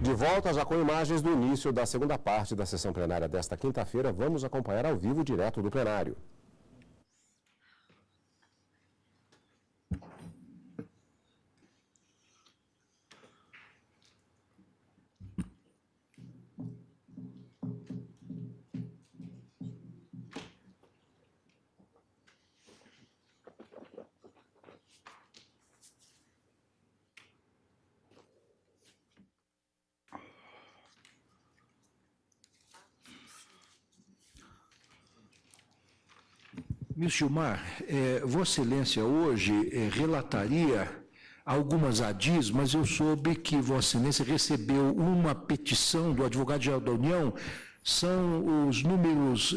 De volta já com imagens do início da segunda parte da sessão plenária desta quinta-feira, vamos acompanhar ao vivo direto do plenário. Ministro Gilmar, Vossa Excelência hoje relataria algumas ADIs, mas eu soube que Vossa Excelência recebeu uma petição do Advogado-Geral da União, são os números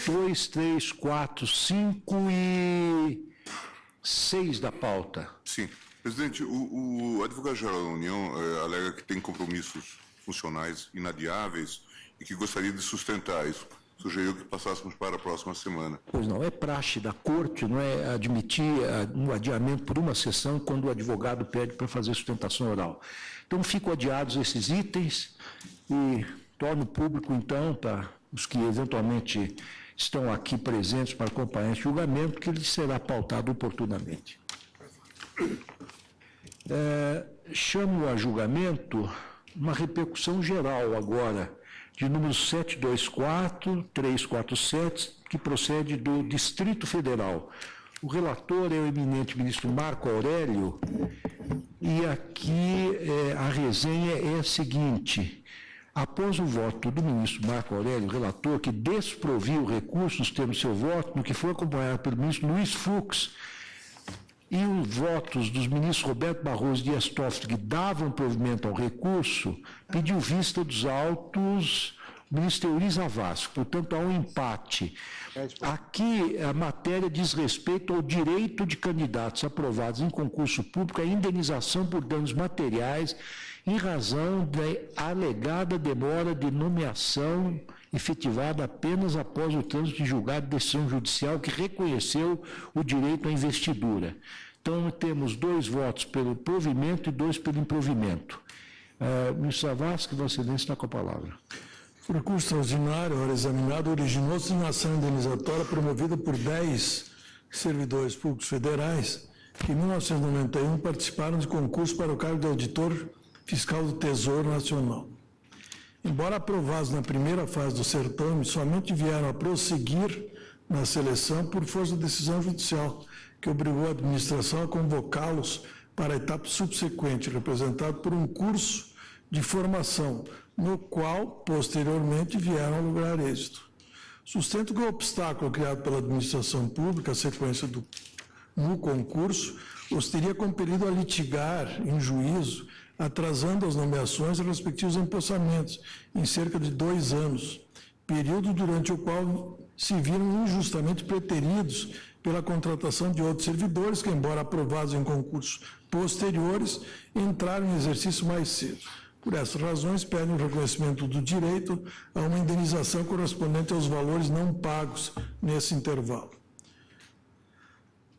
2, 3, 4, 5 e 6 da pauta. Sim. Presidente, o Advogado-Geral da União alega que tem compromissos funcionais inadiáveis e que gostaria de sustentar isso. Sugeriu que passássemos para a próxima semana. Pois não, é praxe da Corte, não é admitir um adiamento por uma sessão quando o advogado pede para fazer sustentação oral. Então, ficam adiados esses itens e torno público, então, para os que eventualmente estão aqui presentes para acompanhar esse julgamento, que ele será pautado oportunamente. Chamo a julgamento uma repercussão geral agora, de número 724, 347, que procede do Distrito Federal. O relator é o eminente ministro Marco Aurélio, e aqui a resenha é a seguinte: após o voto do ministro Marco Aurélio, relator, que desproviu o recurso nos termos do seu voto, no que foi acompanhado pelo ministro Luiz Fux, e os votos dos ministros Roberto Barroso e Dias Toffoli, que davam provimento ao recurso, pediu vista dos autos o ministro Euri Zavascki. Portanto, há um empate. Aqui, a matéria diz respeito ao direito de candidatos aprovados em concurso público à indenização por danos materiais em razão da alegada demora de nomeação efetivada apenas após o trânsito de julgado de decisão judicial que reconheceu o direito à investidura. Então, temos 2 votos pelo provimento e 2 pelo improvimento. Ministro Zavascki, Vossa Excelência, está com a palavra. O recurso extraordinário, ora examinado, originou-se na ação indenizatória promovida por 10 servidores públicos federais que, em 1991, participaram de concurso para o cargo de auditor fiscal do Tesouro Nacional. Embora aprovados na primeira fase do certame, somente vieram a prosseguir na seleção por força da decisão judicial, que obrigou a administração a convocá-los para a etapa subsequente, representado por um curso de formação, no qual, posteriormente, vieram a lograr êxito. Sustento que o obstáculo criado pela administração pública, a sequência no concurso, os teria compelido a litigar em juízo, atrasando as nomeações e respectivos empossamentos em cerca de 2 anos, período durante o qual se viram injustamente preteridos pela contratação de outros servidores que, embora aprovados em concursos posteriores, entraram em exercício mais cedo. Por essas razões, pedem o reconhecimento do direito a uma indenização correspondente aos valores não pagos nesse intervalo.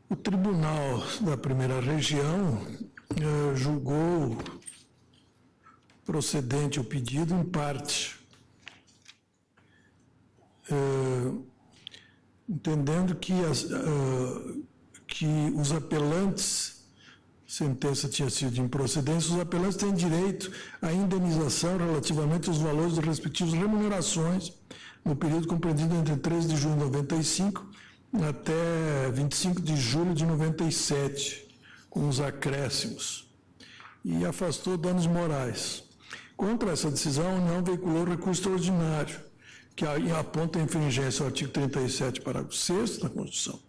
O Tribunal da Primeira Região julgou procedente o pedido em parte, entendendo que os apelantes, sentença tinha sido de improcedência, os apelantes têm direito à indenização relativamente aos valores das respectivas remunerações no período compreendido entre 13 de junho de 95 até 25 de julho de 97, com os acréscimos, e afastou danos morais. Contra essa decisão, a União veiculou recurso extraordinário, que aponta a infringência ao artigo 37, parágrafo 6º da Constituição.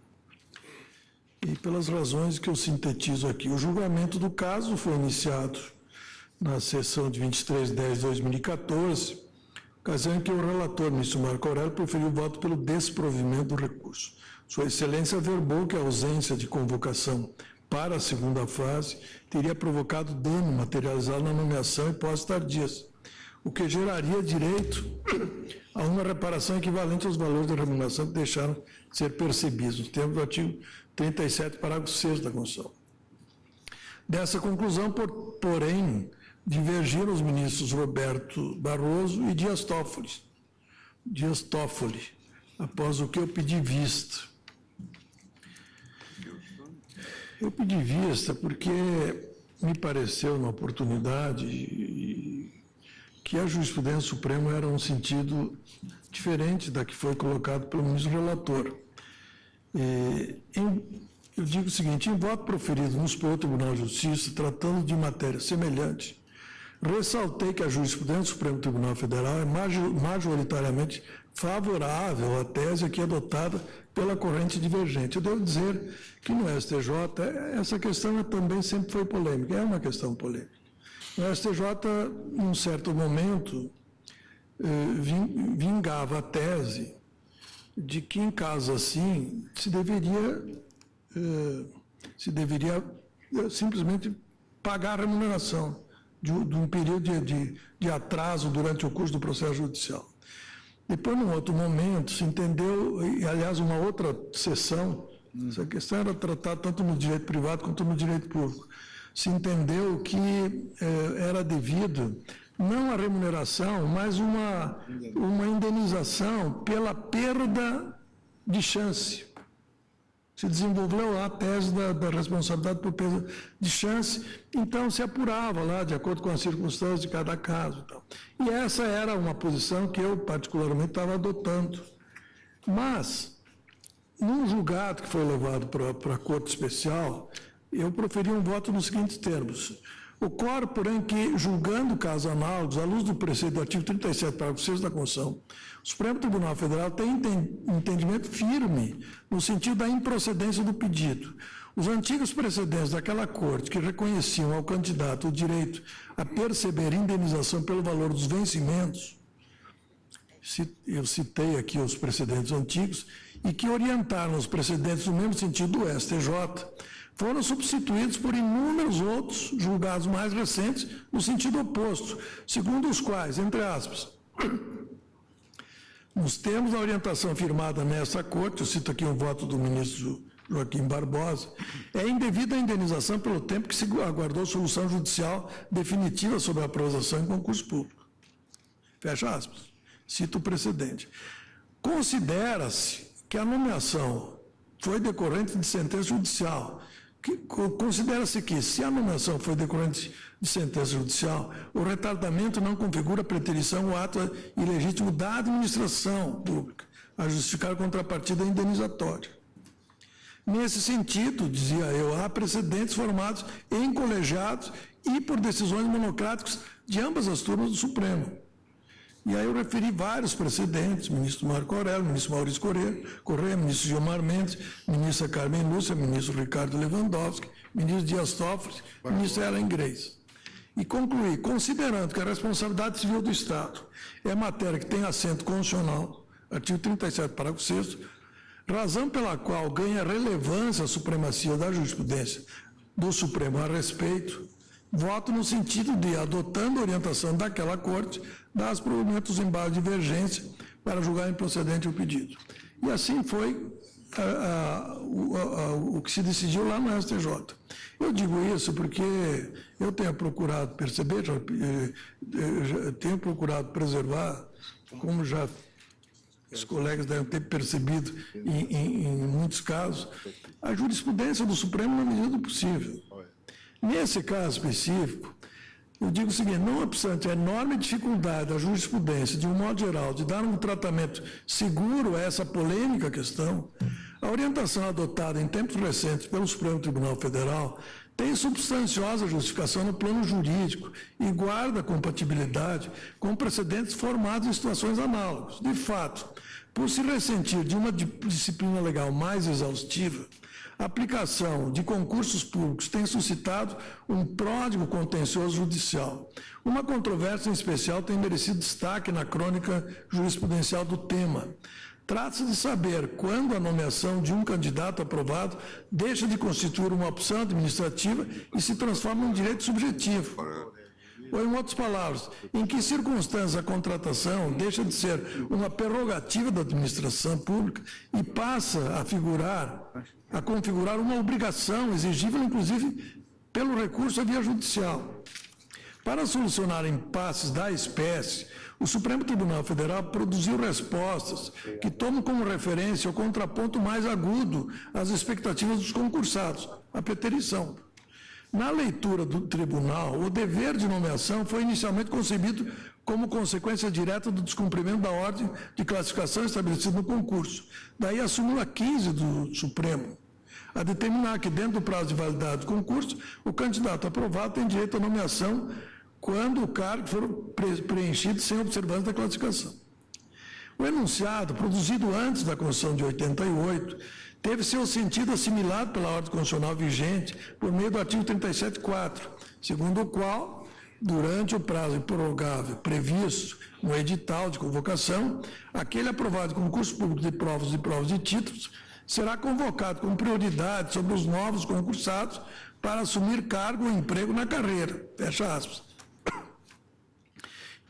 E pelas razões que eu sintetizo aqui, o julgamento do caso foi iniciado na sessão de 23/10/2014, ocasião em que o relator, ministro Marco Aurélio, proferiu o voto pelo desprovimento do recurso. Sua Excelência averbou que a ausência de convocação para a segunda fase teria provocado dano materializado na nomeação e posse tardias, o que geraria direito a uma reparação equivalente aos valores da remuneração que deixaram de ser percebidos, nos termos do artigo 37, parágrafo 6º da Constituição. Dessa conclusão, porém, divergiram os ministros Roberto Barroso e Dias Toffoli, após o que eu pedi vista. Eu pedi vista porque me pareceu, na oportunidade, que a jurisprudência suprema era um sentido diferente da que foi colocado pelo ministro relator. Eu digo o seguinte: em voto proferido no Superior Tribunal de Justiça, tratando de matéria semelhante, ressaltei que a jurisprudência do Supremo Tribunal Federal é majoritariamente favorável à tese aqui adotada pela corrente divergente. Eu devo dizer que no STJ essa questão também sempre foi polêmica, é uma questão polêmica. No STJ, num certo momento, vingava a tese de que, em casos assim, se deveria simplesmente pagar a remuneração de um período de atraso durante o curso do processo judicial. Depois, num outro momento, se entendeu, e aliás, uma outra sessão, essa questão era tratada tanto no direito privado quanto no direito público, se entendeu que era devido não a remuneração, mas uma indenização pela perda de chance. Se desenvolveu lá a tese da responsabilidade por perda de chance, então se apurava lá, de acordo com as circunstâncias de cada caso. E essa era uma posição que eu, particularmente, estava adotando. Mas, num julgado que foi levado para a Corte Especial, eu proferi um voto nos seguintes termos: ocorre, porém, que, julgando casos análogos, à luz do preceito do artigo 37, parágrafo 6 da Constituição, o Supremo Tribunal Federal tem entendimento firme no sentido da improcedência do pedido. Os antigos precedentes daquela Corte, que reconheciam ao candidato o direito a perceber indenização pelo valor dos vencimentos, eu citei aqui os precedentes antigos, e que orientaram os precedentes no mesmo sentido do STJ, foram substituídos por inúmeros outros julgados mais recentes no sentido oposto, segundo os quais, entre aspas, nos termos da orientação firmada nessa Corte, eu cito aqui um voto do ministro Joaquim Barbosa, é indevida a indenização pelo tempo que se aguardou solução judicial definitiva sobre a aprovação em concurso público. Fecha aspas. Cito o precedente. Considera-se que a nomeação foi decorrente de sentença judicial. Considera-se que, se a nomeação foi decorrente de sentença judicial, o retardamento não configura preterição ou ato ilegítimo da administração pública a justificar a contrapartida indenizatória. Nesse sentido, dizia eu, há precedentes formados em colegiados e por decisões monocráticas de ambas as turmas do Supremo. E aí eu referi vários precedentes: ministro Marco Aurélio, ministro Maurício Correia, ministro Gilmar Mendes, ministra Carmen Lúcia, ministro Ricardo Lewandowski, ministro Dias Toffoli, ministro Ellen Grace. E concluí, considerando que a responsabilidade civil do Estado é matéria que tem assento constitucional, artigo 37, parágrafo 6º, razão pela qual ganha relevância a supremacia da jurisprudência do Supremo a respeito, voto no sentido de, adotando a orientação daquela Corte, dar provimento aos embargos de divergência para julgar improcedente o pedido. E assim foi o que se decidiu lá no STJ. Eu digo isso porque eu tenho procurado perceber, tenho procurado preservar, como já os colegas devem ter percebido em muitos casos, a jurisprudência do Supremo na medida do possível. Nesse caso específico, eu digo o seguinte: não obstante a enorme dificuldade da jurisprudência, de um modo geral, de dar um tratamento seguro a essa polêmica questão, a orientação adotada em tempos recentes pelo Supremo Tribunal Federal tem substanciosa justificação no plano jurídico e guarda compatibilidade com precedentes formados em situações análogas. De fato, por se ressentir de uma disciplina legal mais exaustiva, a aplicação de concursos públicos tem suscitado um pródigo contencioso judicial. Uma controvérsia em especial tem merecido destaque na crônica jurisprudencial do tema. Trata-se de saber quando a nomeação de um candidato aprovado deixa de constituir uma opção administrativa e se transforma em um direito subjetivo. Ou, em outras palavras, em que circunstâncias a contratação deixa de ser uma prerrogativa da administração pública e passa a configurar uma obrigação exigível, inclusive, pelo recurso à via judicial. Para solucionar impasses da espécie, o Supremo Tribunal Federal produziu respostas que tomam como referência o contraponto mais agudo às expectativas dos concursados, a preterição. Na leitura do tribunal, o dever de nomeação foi inicialmente concebido como consequência direta do descumprimento da ordem de classificação estabelecida no concurso. Daí a súmula 15 do Supremo, a determinar que, dentro do prazo de validade do concurso, o candidato aprovado tem direito à nomeação quando o cargo for preenchido sem observância da classificação. O enunciado, produzido antes da Constituição de 88, teve seu sentido assimilado pela ordem constitucional vigente por meio do artigo 37.4, segundo o qual, durante o prazo improrrogável previsto no edital de convocação, aquele aprovado em concurso público de provas de títulos será convocado com prioridade sobre os novos concursados para assumir cargo ou emprego na carreira. Fecha aspas.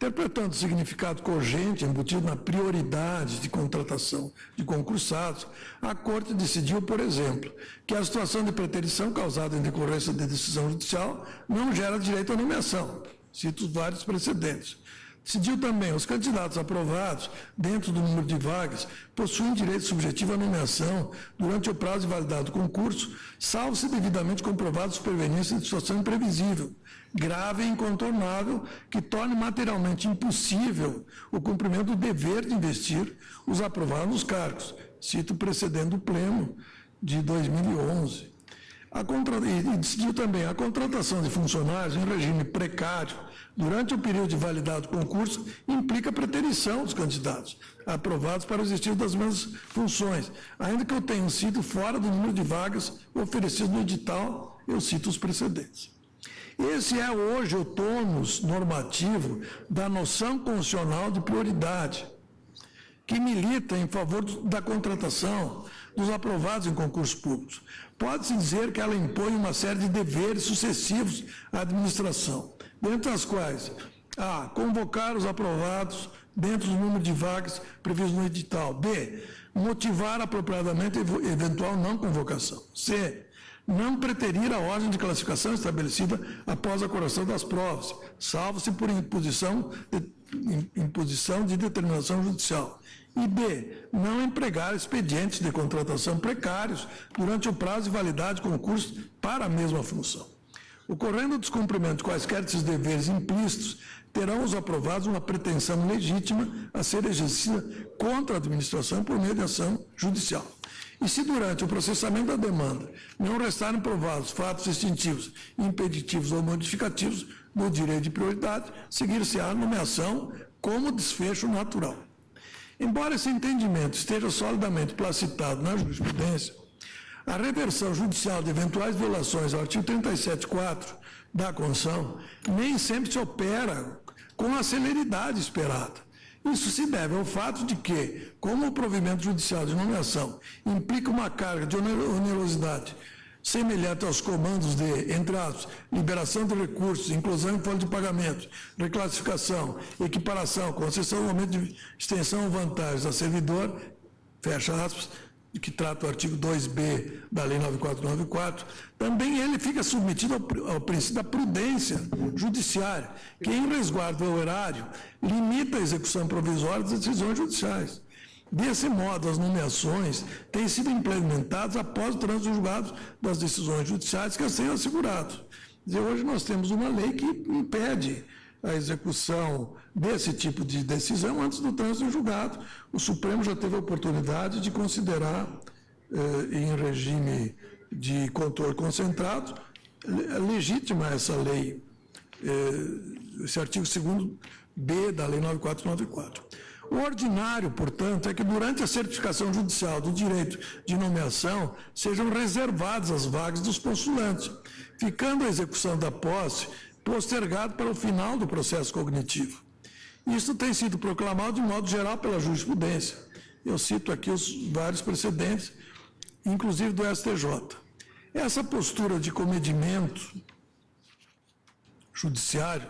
Interpretando o significado cogente embutido na prioridade de contratação de concursados, a Corte decidiu, por exemplo, que a situação de preterição causada em decorrência de decisão judicial não gera direito à nomeação. Cito os vários precedentes. Decidiu também, os candidatos aprovados, dentro do número de vagas, possuem direito subjetivo à nomeação durante o prazo de validade do concurso, salvo se devidamente comprovados superveniência de situação imprevisível, grave e incontornável, que torne materialmente impossível o cumprimento do dever de investir os aprovados nos cargos. Cito o precedente do Pleno de 2011. E decidiu também a contratação de funcionários em regime precário durante o período de validade do concurso implica preterição dos candidatos aprovados para o exercício das mesmas funções, ainda que eu tenha sido fora do número de vagas oferecidas no edital, eu cito os precedentes. Esse é hoje o tônus normativo da noção constitucional de prioridade, que milita em favor da contratação dos aprovados em concursos públicos. Pode-se dizer que ela impõe uma série de deveres sucessivos à administração, dentre as quais, a. Convocar os aprovados dentro do número de vagas previsto no edital. B. Motivar apropriadamente eventual não convocação. C. Não preterir a ordem de classificação estabelecida após a correção das provas, salvo-se por imposição de determinação judicial. E B. Não empregar expedientes de contratação precários durante o prazo de validade de concurso para a mesma função. Ocorrendo o descumprimento de quaisquer desses deveres implícitos, terão os aprovados uma pretensão legítima a ser exercida contra a administração por meio de ação judicial. E se durante o processamento da demanda não restarem provados fatos distintivos, impeditivos ou modificativos do direito de prioridade, seguir-se-á a nomeação como desfecho natural. Embora esse entendimento esteja solidamente placitado na jurisprudência, a reversão judicial de eventuais violações ao artigo 37.4 da Constituição nem sempre se opera com a celeridade esperada. Isso se deve ao fato de que, como o provimento judicial de nomeação implica uma carga de onerosidade semelhante aos comandos de, entre aspas, liberação de recursos, inclusão em folha de pagamento, reclassificação, equiparação, concessão do aumento de extensão ou vantagens a servidor, fecha aspas, que trata o artigo 2b da Lei 9494, também ele fica submetido ao princípio da prudência judiciária, que, em resguardo ao erário, limita a execução provisória das decisões judiciais. Desse modo, as nomeações têm sido implementadas após o trânsito julgado das decisões judiciais que as tenham assegurado. Quer dizer, hoje nós temos uma lei que impede a execução desse tipo de decisão antes do trânsito julgado. O Supremo já teve a oportunidade de considerar, em regime de controle concentrado, legítima essa lei, esse artigo 2º-B da Lei 9494. O ordinário, portanto, é que durante a certificação judicial do direito de nomeação sejam reservadas as vagas dos postulantes, ficando a execução da posse postergado para o final do processo cognitivo. Isso tem sido proclamado de modo geral pela jurisprudência. Eu cito aqui os vários precedentes, inclusive do STJ. Essa postura de comedimento judiciário,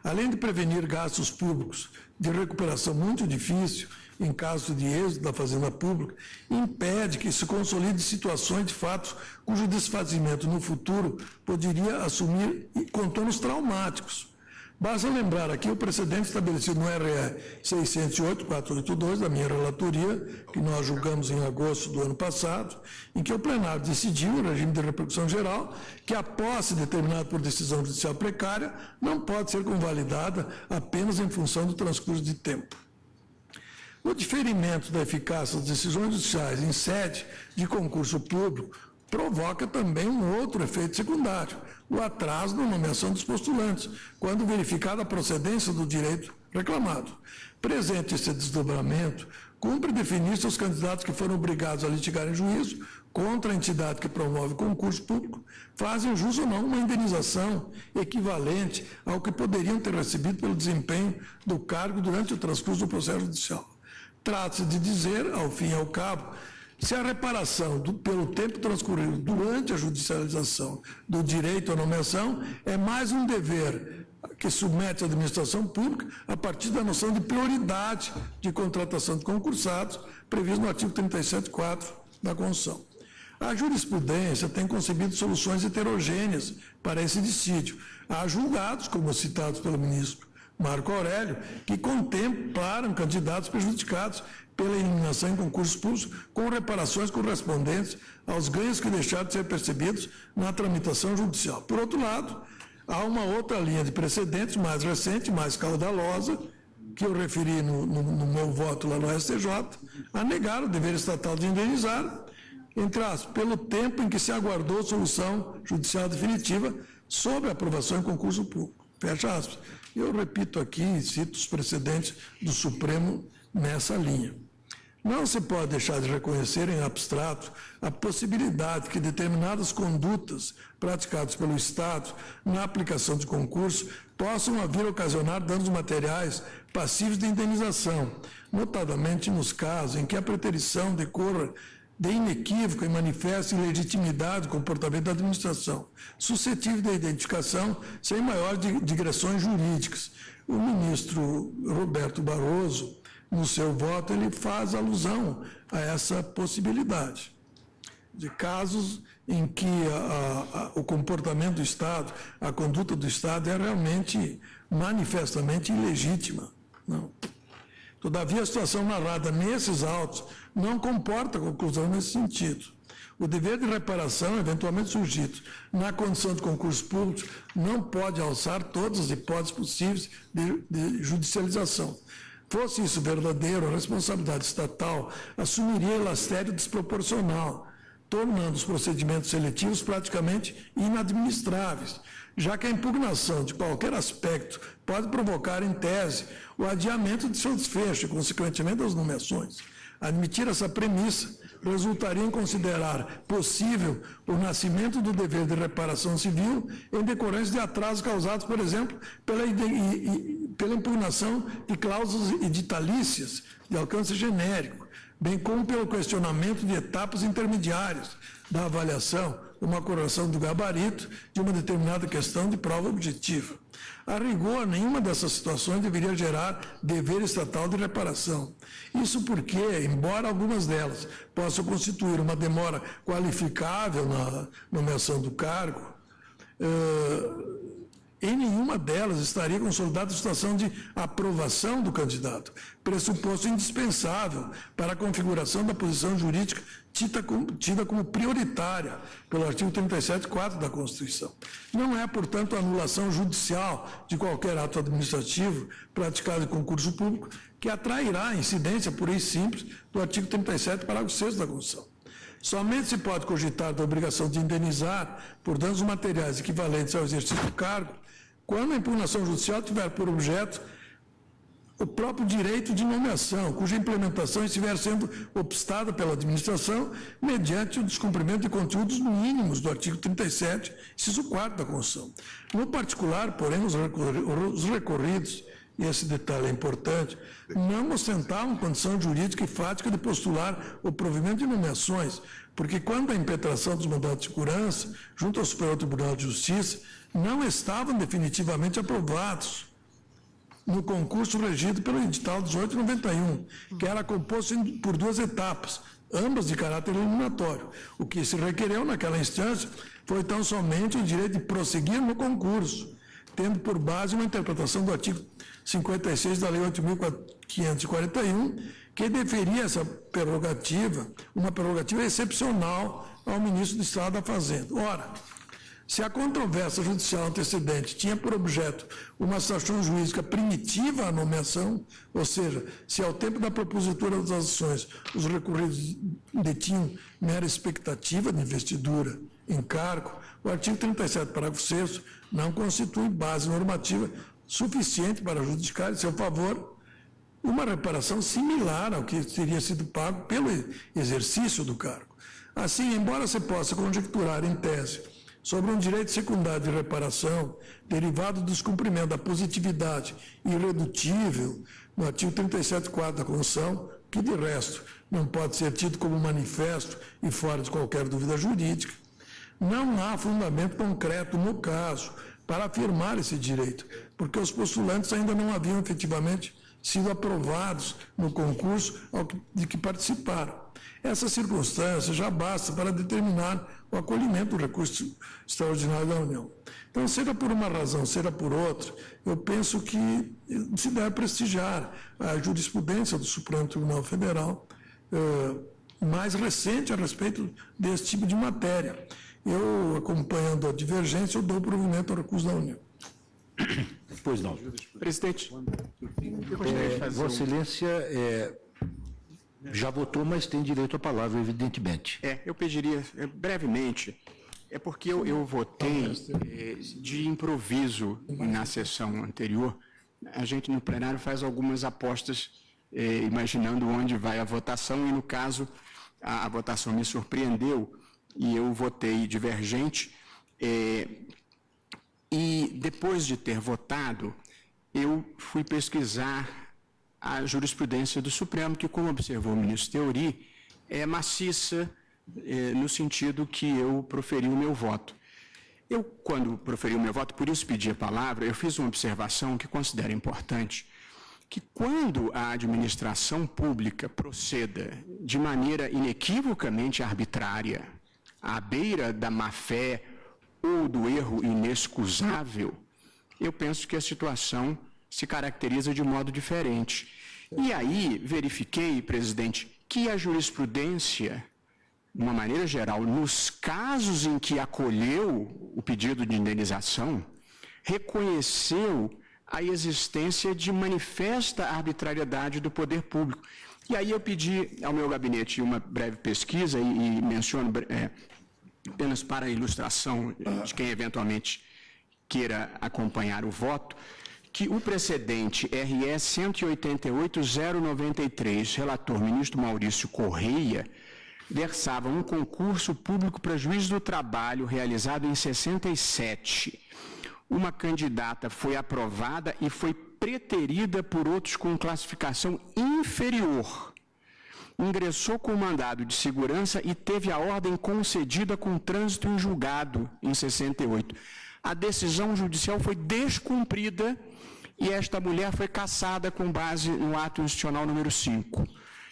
além de prevenir gastos públicos de recuperação muito difícil, em caso de êxito da Fazenda Pública, impede que se consolide situações de fatos cujo desfazimento no futuro poderia assumir contornos traumáticos. Basta lembrar aqui o precedente estabelecido no RE 608-482, da minha relatoria, que nós julgamos em agosto do ano passado, em que o plenário decidiu, em regime de repercussão geral, que a posse determinada por decisão judicial precária não pode ser convalidada apenas em função do transcurso de tempo. O diferimento da eficácia das decisões judiciais em sede de concurso público provoca também um outro efeito secundário, o atraso na nomeação dos postulantes, quando verificada a procedência do direito reclamado. Presente esse desdobramento, cumpre definir se os candidatos que foram obrigados a litigar em juízo contra a entidade que promove concurso público fazem jus ou não uma indenização equivalente ao que poderiam ter recebido pelo desempenho do cargo durante o transcurso do processo judicial. Trata-se de dizer, ao fim e ao cabo, se a reparação pelo tempo transcorrido durante a judicialização do direito à nomeação é mais um dever que submete a administração pública a partir da noção de prioridade de contratação de concursados, previsto no artigo 37.4 da Constituição. A jurisprudência tem concebido soluções heterogêneas para esse dissídio. Há julgados, como citados pelo ministro Marco Aurélio, que contemplaram candidatos prejudicados pela eliminação em concursos públicos com reparações correspondentes aos ganhos que deixaram de ser percebidos na tramitação judicial. Por outro lado, há uma outra linha de precedentes mais recente, mais caudalosa, que eu referi no meu voto lá no STJ, a negar o dever estatal de indenizar, entre aspas, pelo tempo em que se aguardou solução judicial definitiva sobre a aprovação em concurso público. Fecha aspas. Eu repito aqui, cito os precedentes do Supremo nessa linha. Não se pode deixar de reconhecer em abstrato a possibilidade que determinadas condutas praticadas pelo Estado na aplicação de concurso possam vir a ocasionar danos materiais passíveis de indenização, notadamente nos casos em que a preterição decorra de inequívoca e manifesta ilegitimidade do comportamento da administração, suscetível de identificação sem maiores digressões jurídicas. O ministro Roberto Barroso, no seu voto, ele faz alusão a essa possibilidade de casos em que o comportamento do Estado, a conduta do Estado é realmente manifestamente ilegítima. Não. Todavia, a situação narrada nesses autos não comporta conclusão nesse sentido. O dever de reparação, eventualmente surgido na condição de concursos públicos, não pode alçar todas as hipóteses possíveis de judicialização. Fosse isso verdadeiro, a responsabilidade estatal assumiria elastério desproporcional, tornando os procedimentos seletivos praticamente inadministráveis, já que a impugnação de qualquer aspecto pode provocar, em tese, o adiamento de seu desfecho e, consequentemente, das nomeações. Admitir essa premissa resultaria em considerar possível o nascimento do dever de reparação civil em decorrência de atrasos causados, por exemplo, pela impugnação de cláusulas editalícias de alcance genérico, bem como pelo questionamento de etapas intermediárias da avaliação, uma correção do gabarito de uma determinada questão de prova objetiva. A rigor, nenhuma dessas situações deveria gerar dever estatal de reparação. Isso porque, embora algumas delas possam constituir uma demora qualificável na nomeação do cargo, em nenhuma delas estaria consolidada a situação de aprovação do pressuposto indispensável para a configuração da posição jurídica tida como prioritária pelo artigo 37.4 da Constituição. Não é, portanto, a anulação judicial de qualquer ato administrativo praticado em concurso público que atrairá a incidência pura e simples do artigo 37, parágrafo 6º da Constituição. Somente se pode cogitar da obrigação de indenizar por danos materiais equivalentes ao exercício do cargo quando a impugnação judicial tiver por objeto o próprio direito de nomeação, cuja implementação estiver sendo obstada pela administração mediante o descumprimento de conteúdos mínimos do artigo 37, inciso 4 da Constituição. No particular, porém, os recorridos, e esse detalhe é importante, não ostentavam condição jurídica e fática de postular o provimento de nomeações, porque quando a impetração dos mandatos de segurança, junto ao Superior Tribunal de Justiça, não estavam definitivamente aprovados no concurso regido pelo edital 1891, que era composto por duas etapas, ambas de caráter eliminatório. O que se requereu naquela instância foi tão somente o direito de prosseguir no concurso, tendo por base uma interpretação do artigo 56 da Lei 8.541, que deferia essa prerrogativa, uma prerrogativa excepcional ao ministro do Estado da Fazenda. Ora, se a controvérsia judicial antecedente tinha por objeto uma situação jurídica primitiva à nomeação, ou seja, se ao tempo da propositura das ações os recorridos detinham mera expectativa de investidura em cargo, o artigo 37, parágrafo 6º, não constitui base normativa suficiente para justificar em seu favor uma reparação similar ao que teria sido pago pelo exercício do cargo. Assim, embora se possa conjecturar em tese sobre um direito secundário de reparação derivado do descumprimento da positividade irredutível no artigo 37.4 da Constituição, que de resto não pode ser tido como manifesto e fora de qualquer dúvida jurídica, não há fundamento concreto no caso para afirmar esse direito, porque os postulantes ainda não haviam efetivamente sido aprovados no concurso de que participaram. Essa circunstância já basta para determinar o acolhimento do recurso extraordinário da União. Então, seja por uma razão, seja por outra, eu penso que se deve prestigiar a jurisprudência do Supremo Tribunal Federal mais recente a respeito desse tipo de matéria. Eu, acompanhando a divergência, eu dou provimento ao recurso da União. Pois não. Presidente, eu gostaria de fazer Vossa Excelência já votou, mas tem direito à palavra, evidentemente. eu pediria, brevemente, porque eu votei de improviso na sessão anterior. A gente, no plenário, faz algumas apostas, imaginando onde vai a votação, e, no caso, a votação me surpreendeu, e eu votei divergente. E, depois de ter votado, eu fui pesquisar a jurisprudência do Supremo, que, como observou o ministro Theori, é maciça no sentido que eu proferi o meu voto. Eu, quando proferi o meu voto, por isso pedi a palavra, eu fiz uma observação que considero importante, que quando a administração pública proceda de maneira inequivocamente arbitrária, à beira da má-fé ou do erro inexcusável, eu penso que a situação se caracteriza de modo diferente. E aí verifiquei, presidente, que a jurisprudência, de uma maneira geral, nos casos em que acolheu o pedido de indenização, reconheceu a existência de manifesta arbitrariedade do poder público. E aí eu pedi ao meu gabinete uma breve pesquisa, e menciono apenas para a ilustração de quem eventualmente queira acompanhar o voto, que o precedente RE 188.093, relator ministro Maurício Correia, versava um concurso público para juiz do trabalho realizado em 67. Uma candidata foi aprovada e foi preterida por outros com classificação inferior. Ingressou com mandado de segurança e teve a ordem concedida com trânsito em julgado em 68. A decisão judicial foi descumprida e esta mulher foi cassada com base no ato institucional número 5.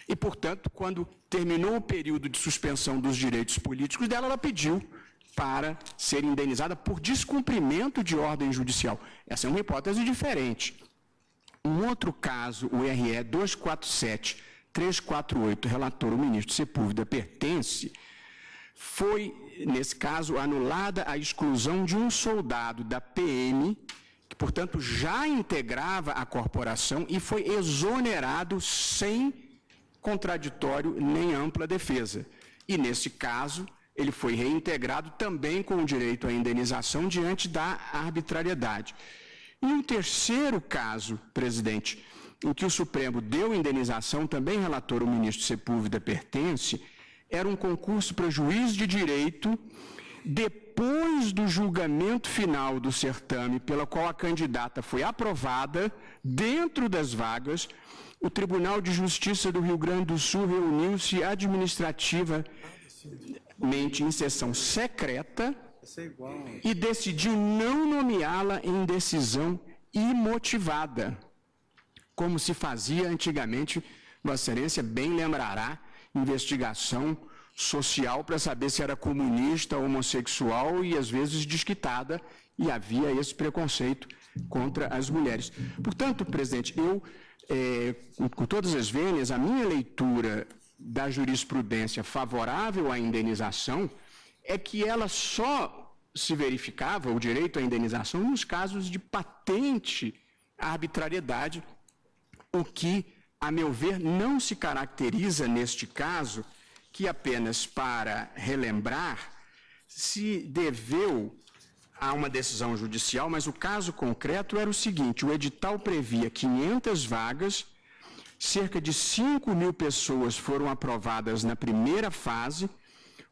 E, portanto, quando terminou o período de suspensão dos direitos políticos dela, ela pediu para ser indenizada por descumprimento de ordem judicial. Essa é uma hipótese diferente. Um outro caso, o RE 247.348, relator o ministro Sepúlveda Pertence, foi, nesse caso, anulada a exclusão de um soldado da PM, que, portanto, já integrava a corporação e foi exonerado sem contraditório nem ampla defesa. E, nesse caso, ele foi reintegrado também com o direito à indenização diante da arbitrariedade. E um terceiro caso, presidente, em que o Supremo deu indenização, também relator o ministro Sepúlveda Pertence, era um concurso para juiz de direito depois do julgamento final do certame, pela qual a candidata foi aprovada dentro das vagas. O Tribunal de Justiça do Rio Grande do Sul reuniu-se administrativamente em sessão secreta e decidiu não nomeá-la em decisão imotivada, como se fazia antigamente. Vossa Excelência bem lembrará, investigação social para saber se era comunista, homossexual e, às vezes, desquitada, e havia esse preconceito contra as mulheres. Portanto, presidente, com todas as vênias, a minha leitura da jurisprudência favorável à indenização é que ela só se verificava, o direito à indenização, nos casos de patente arbitrariedade, o que, a meu ver, não se caracteriza neste caso, que apenas para relembrar, se deveu a uma decisão judicial, mas o caso concreto era o seguinte: o edital previa 500 vagas, cerca de 5.000 pessoas foram aprovadas na primeira fase,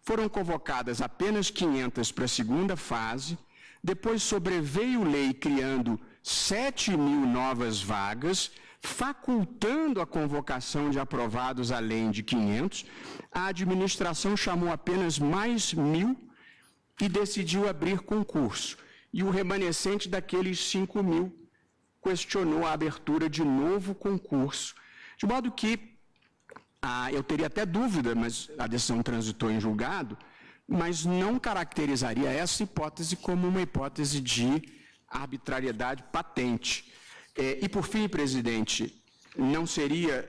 foram convocadas apenas 500 para a segunda fase, depois sobreveio lei criando 7.000 novas vagas, facultando a convocação de aprovados além de 500, a administração chamou apenas mais 1.000 e decidiu abrir concurso. E o remanescente daqueles 5.000 questionou a abertura de novo concurso. De modo que, eu teria até dúvida, mas a decisão transitou em julgado, mas não caracterizaria essa hipótese como uma hipótese de arbitrariedade patente. E, por fim, presidente, não seria,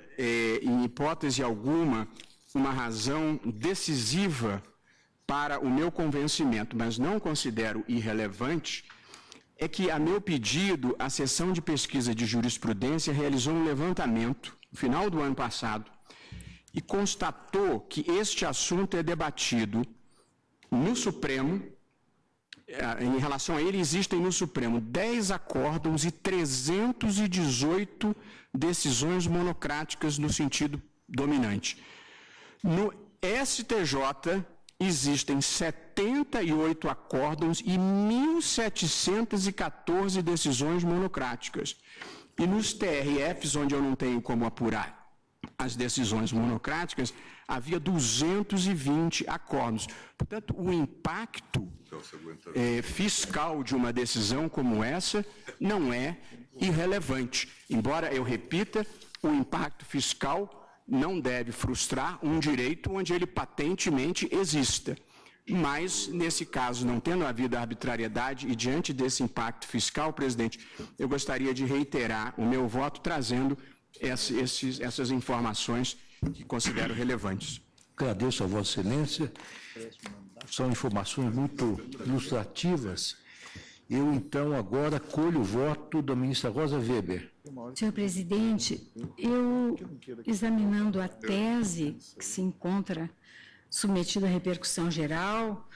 em hipótese alguma, uma razão decisiva para o meu convencimento, mas não considero irrelevante, é que, a meu pedido, a seção de pesquisa de jurisprudência realizou um levantamento, no final do ano passado, e constatou que este assunto é debatido no Supremo. Em relação a ele, existem no Supremo 10 acórdãos e 318 decisões monocráticas no sentido dominante. No STJ, existem 78 acórdãos e 1.714 decisões monocráticas. E nos TRFs, onde eu não tenho como apurar as decisões monocráticas, havia 220 acordos. Portanto, o impacto fiscal de uma decisão como essa não é irrelevante. Embora, eu repita, o impacto fiscal não deve frustrar um direito onde ele patentemente exista. Mas, nesse caso, não tendo havido arbitrariedade e diante desse impacto fiscal, presidente, eu gostaria de reiterar o meu voto trazendo essas informações que considero relevantes. Agradeço a Vossa Excelência. São informações muito ilustrativas. Eu, então, agora colho o voto da ministra Rosa Weber. Senhor presidente, eu, examinando a tese que se encontra submetida à repercussão geral,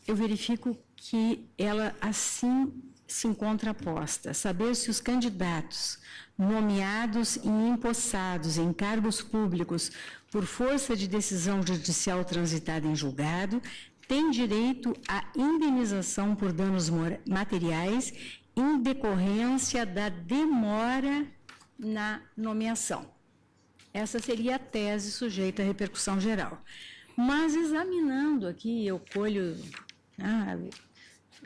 eu verifico que ela, assim, se encontra posta: saber se os candidatos nomeados e empossados em cargos públicos por força de decisão judicial transitada em julgado têm direito à indenização por danos materiais em decorrência da demora na nomeação. Essa seria a tese sujeita à repercussão geral. Mas, examinando aqui, eu colho...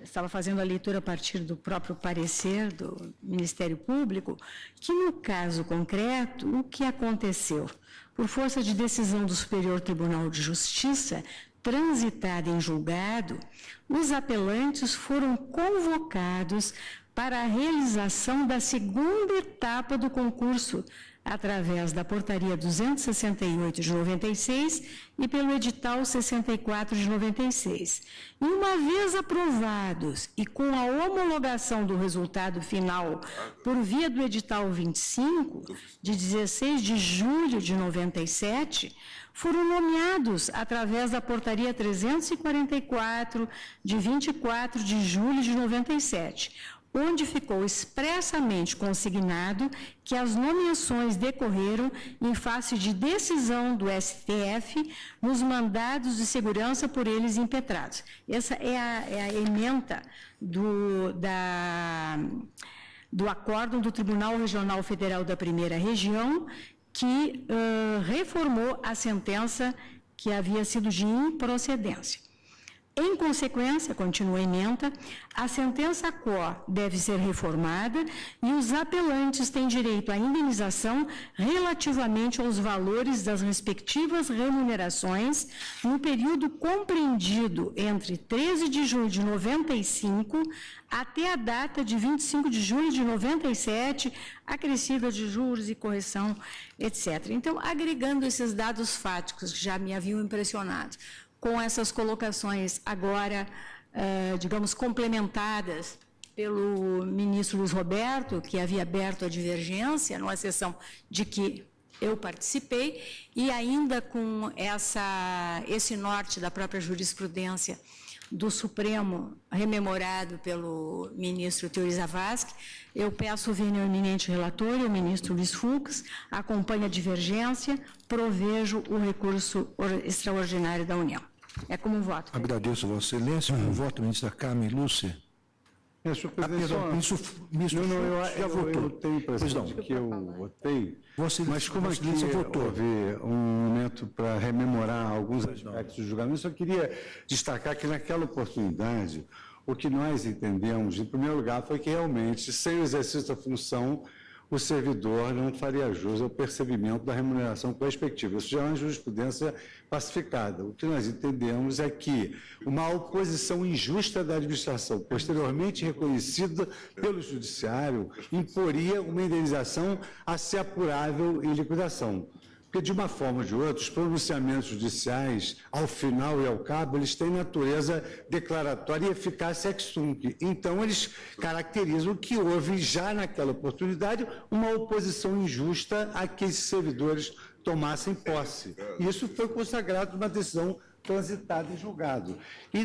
estava fazendo a leitura a partir do próprio parecer do Ministério Público, que, no caso concreto, o que aconteceu? Por força de decisão do Superior Tribunal de Justiça, transitada em julgado, os apelantes foram convocados para a realização da segunda etapa do concurso, através da Portaria 268 de 96 e pelo Edital 64 de 96. E, uma vez aprovados e com a homologação do resultado final por via do Edital 25, de 16 de julho de 97, foram nomeados através da Portaria 344, de 24 de julho de 97, onde ficou expressamente consignado que as nomeações decorreram em face de decisão do STF nos mandados de segurança por eles impetrados. Essa é a ementa do acórdão do Tribunal Regional Federal da Primeira Região, que reformou a sentença que havia sido de improcedência. Em consequência, continua a ementa, a sentença quo deve ser reformada e os apelantes têm direito à indenização relativamente aos valores das respectivas remunerações no período compreendido entre 13 de julho de 95 até a data de 25 de julho de 97, acrescida de juros e correção, etc. Então, agregando esses dados fáticos que já me haviam impressionado, com essas colocações agora, digamos, complementadas pelo ministro Luiz Roberto, que havia aberto a divergência, numa sessão de que eu participei, e ainda com esse norte da própria jurisprudência do Supremo, rememorado pelo ministro Teori Zavascki, eu peço o vênio ao eminente relator, o ministro Luiz Fux, acompanhe a divergência, provejo o recurso extraordinário da União. É como um voto. Agradeço, Vossa Excelência. Um voto, ministra Carmen Lúcia. Senhor presidente, eu tenho a impressão de que eu votei, mas como aqui houve um momento para rememorar alguns aspectos do julgamento, eu só queria destacar que naquela oportunidade, o que nós entendemos, em primeiro lugar, foi que realmente, sem o exercício da função, o servidor não faria jus ao percebimento da remuneração prospectiva. Isso já é uma jurisprudência pacificada. O que nós entendemos é que uma oposição injusta da administração, posteriormente reconhecida pelo judiciário, imporia uma indenização a ser apurável em liquidação. Porque, de uma forma ou de outra, os pronunciamentos judiciais, ao final e ao cabo, eles têm natureza declaratória e eficácia ex tunc. Então, eles caracterizam que houve, já naquela oportunidade, uma oposição injusta a que esses servidores tomassem posse. E isso foi consagrado numa decisão transitada em julgado. E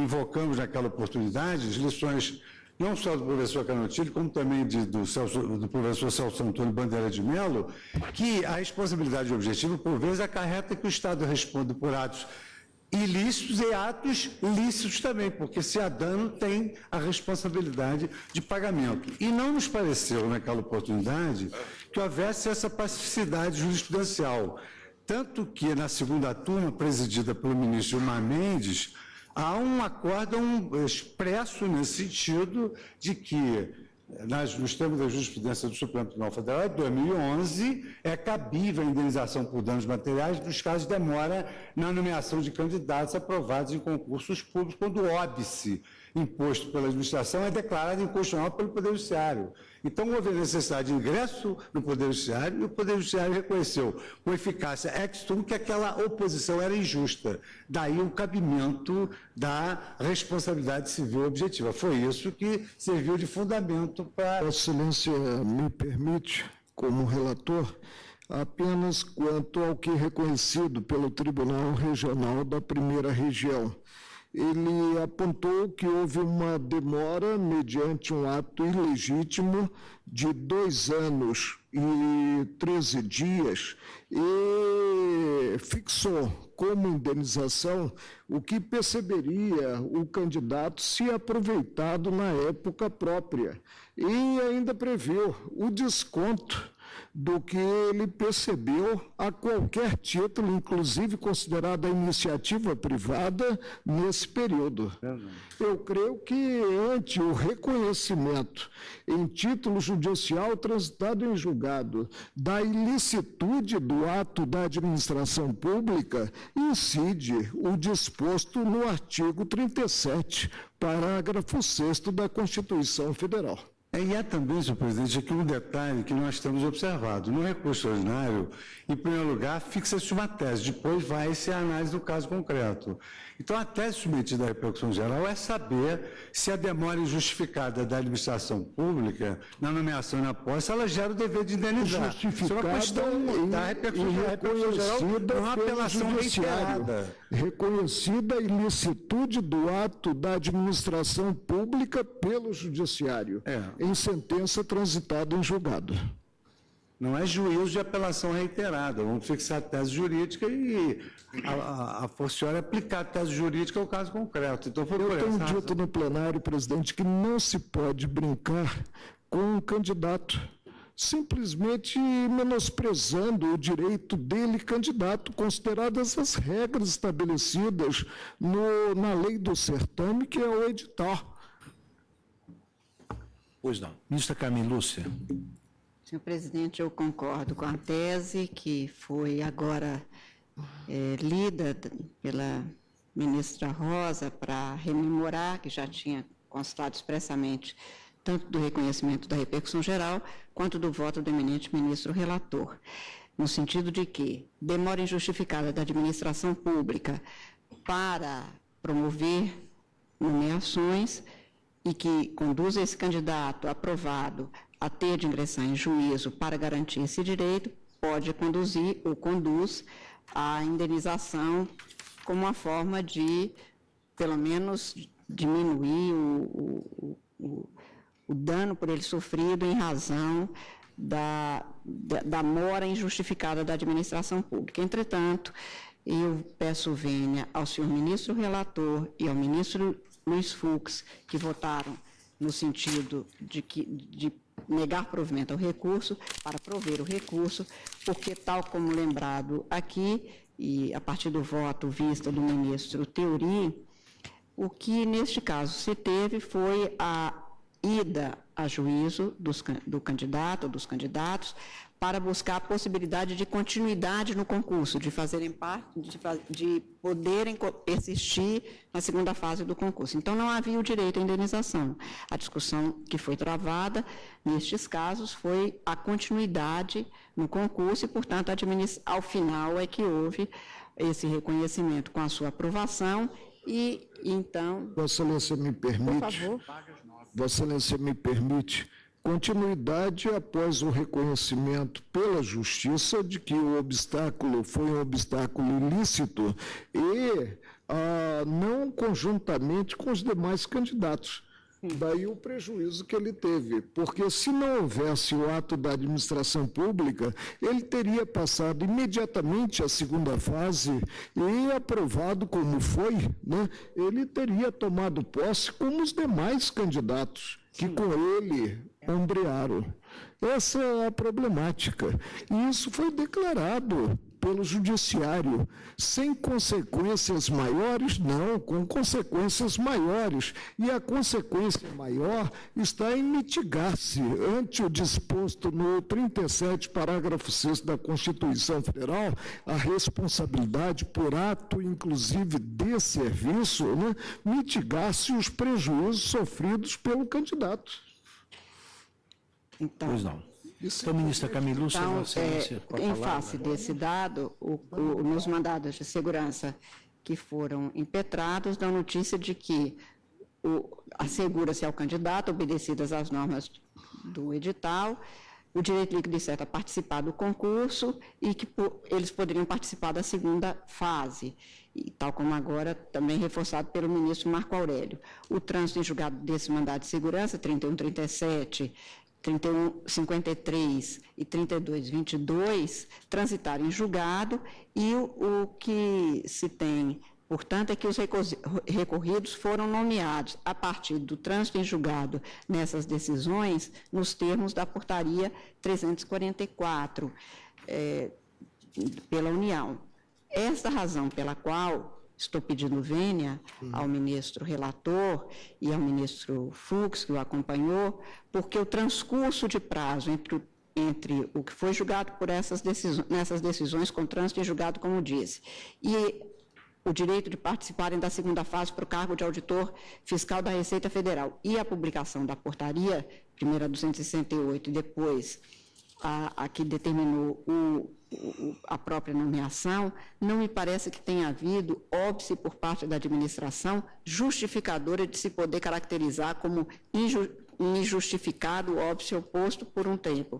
invocamos naquela oportunidade as lições não só do professor Canottilli, como também do professor Celso Antônio Bandeira de Mello, que a responsabilidade objetiva, por vezes, acarreta que o Estado responda por atos ilícitos e atos lícitos também, porque se há dano, tem a responsabilidade de pagamento. E não nos pareceu, naquela oportunidade, que houvesse essa pacificidade jurisprudencial. Tanto que, na segunda turma, presidida pelo ministro Gilmar Mendes, há um acórdão expresso nesse sentido de que, nos termos da jurisprudência do Supremo Tribunal Federal, de 2011, é cabível a indenização por danos materiais nos casos de demora na nomeação de candidatos aprovados em concursos públicos, quando o óbice imposto pela administração é declarado inconstitucional pelo Poder Judiciário. Então, houve a necessidade de ingresso no Poder Judiciário e o Poder Judiciário reconheceu com eficácia ex tunc que aquela oposição era injusta. Daí o cabimento da responsabilidade civil objetiva. Foi isso que serviu de fundamento para... Vossa Excelência me permite, como relator, apenas quanto ao que é reconhecido pelo Tribunal Regional da Primeira Região. Ele apontou que houve uma demora mediante um ato ilegítimo de 2 anos e 13 dias e fixou como indenização o que perceberia o candidato se aproveitado na época própria e ainda previu o desconto do que ele percebeu a qualquer título, inclusive considerada iniciativa privada, nesse período. Eu creio que, ante o reconhecimento em título judicial transitado em julgado da ilicitude do ato da administração pública, incide o disposto no artigo 37, parágrafo 6º da Constituição Federal. E há também, senhor presidente, aqui um detalhe que nós temos observado. No recurso ordinário, em primeiro lugar, fixa-se uma tese, depois vai-se a análise do caso concreto. Então, a tese submetida à repercussão geral é saber se a demora injustificada da administração pública na nomeação e na posse, ela gera o dever de indenizar. Isso é uma questão da repercussão geral, não é uma apelação reiterada. Reconhecida a ilicitude do ato da administração pública pelo Judiciário, em sentença transitada em julgado. Não é juízo de apelação reiterada. Vamos fixar a tese jurídica e a forciora aplicar a tese jurídica ao caso concreto. Então, eu tenho dito no plenário, presidente, que não se pode brincar com um candidato simplesmente menosprezando o direito dele, candidato, consideradas as regras estabelecidas na lei do certame, que é o edital. Pois não. Ministra Carmen Lúcia. Senhor presidente, eu concordo com a tese que foi agora lida pela ministra Rosa para rememorar, que já tinha constado expressamente tanto do reconhecimento da repercussão geral, quanto do voto do eminente ministro relator, no sentido de que demora injustificada da administração pública para promover nomeações e que conduz esse candidato aprovado a ter de ingressar em juízo para garantir esse direito, pode conduzir ou conduz à indenização como uma forma de, pelo menos, diminuir o dano por ele sofrido em razão da mora injustificada da administração pública. Entretanto, eu peço vênia ao senhor ministro relator e ao ministro Luiz Fux, que votaram no sentido de negar provimento ao recurso, para prover o recurso, porque, tal como lembrado aqui, e a partir do voto vista do ministro Theory, o que, neste caso, se teve foi a ida a juízo do candidato ou dos candidatos para buscar a possibilidade de continuidade no concurso, de fazerem parte, de poderem persistir na segunda fase do concurso. Então, não havia o direito à indenização. A discussão que foi travada, nestes casos, foi a continuidade no concurso e, portanto, ao final é que houve esse reconhecimento com a sua aprovação e, então... Vossa Excelência me permite... Por favor. Vossa Excelência me permite continuidade após o reconhecimento pela Justiça de que o obstáculo foi um obstáculo ilícito e não conjuntamente com os demais candidatos. Daí o prejuízo que ele teve, porque se não houvesse o ato da administração pública, ele teria passado imediatamente a segunda fase e, aprovado como foi, né, ele teria tomado posse como os demais candidatos que com ele ombrearam. Essa é a problemática. E isso foi declarado pelo Judiciário, sem consequências maiores, não, com consequências maiores. E a consequência maior está em mitigar-se, ante o disposto no 37, parágrafo 6º da Constituição Federal, a responsabilidade por ato, inclusive, de serviço, né, mitigar-se os prejuízos sofridos pelo candidato. Então, pois não. Então, ministra Carmen Lúcia, em face desse dado, nos mandados de segurança que foram impetrados, dão notícia de que assegura-se ao candidato, obedecidas as normas do edital, o direito líquido e certo a participar do concurso e que eles poderiam participar da segunda fase, e tal como agora também reforçado pelo ministro Marco Aurélio. O trânsito em julgado desse mandado de segurança, 3137, 3153 e 3222, transitaram em julgado e o que se tem, portanto, é que os recorridos foram nomeados a partir do trânsito em julgado nessas decisões nos termos da portaria 344 pela União. Essa razão pela qual estou pedindo vênia ao ministro relator e ao ministro Fux, que o acompanhou, porque o transcurso de prazo entre o que foi julgado por nessas decisões com trânsito em julgado, como disse, e o direito de participarem da segunda fase para o cargo de auditor fiscal da Receita Federal e a publicação da portaria, primeira 268 e depois a que determinou a própria nomeação, não me parece que tenha havido óbice por parte da administração justificadora de se poder caracterizar como injustificado o óbice oposto por um tempo.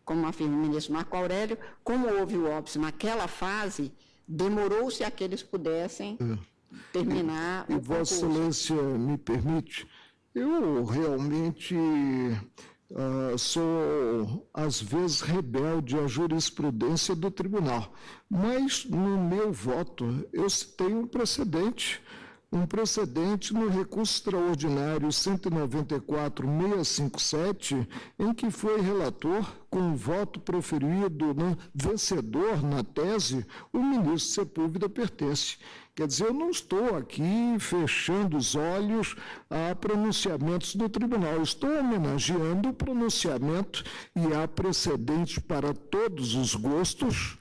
Como afirma o ministro Marco Aurélio, como houve o óbice naquela fase, demorou-se a que eles pudessem terminar o concurso. Vossa Excelência me permite, eu realmente... sou, às vezes, rebelde à jurisprudência do tribunal, mas no meu voto eu citei um precedente um precedente no recurso extraordinário 194.657, em que foi relator, com o voto proferido, vencedor na tese, o ministro Sepúlveda pertence. Quer dizer, eu não estou aqui fechando os olhos a pronunciamentos do tribunal, eu estou homenageando o pronunciamento e há precedente para todos os gostos,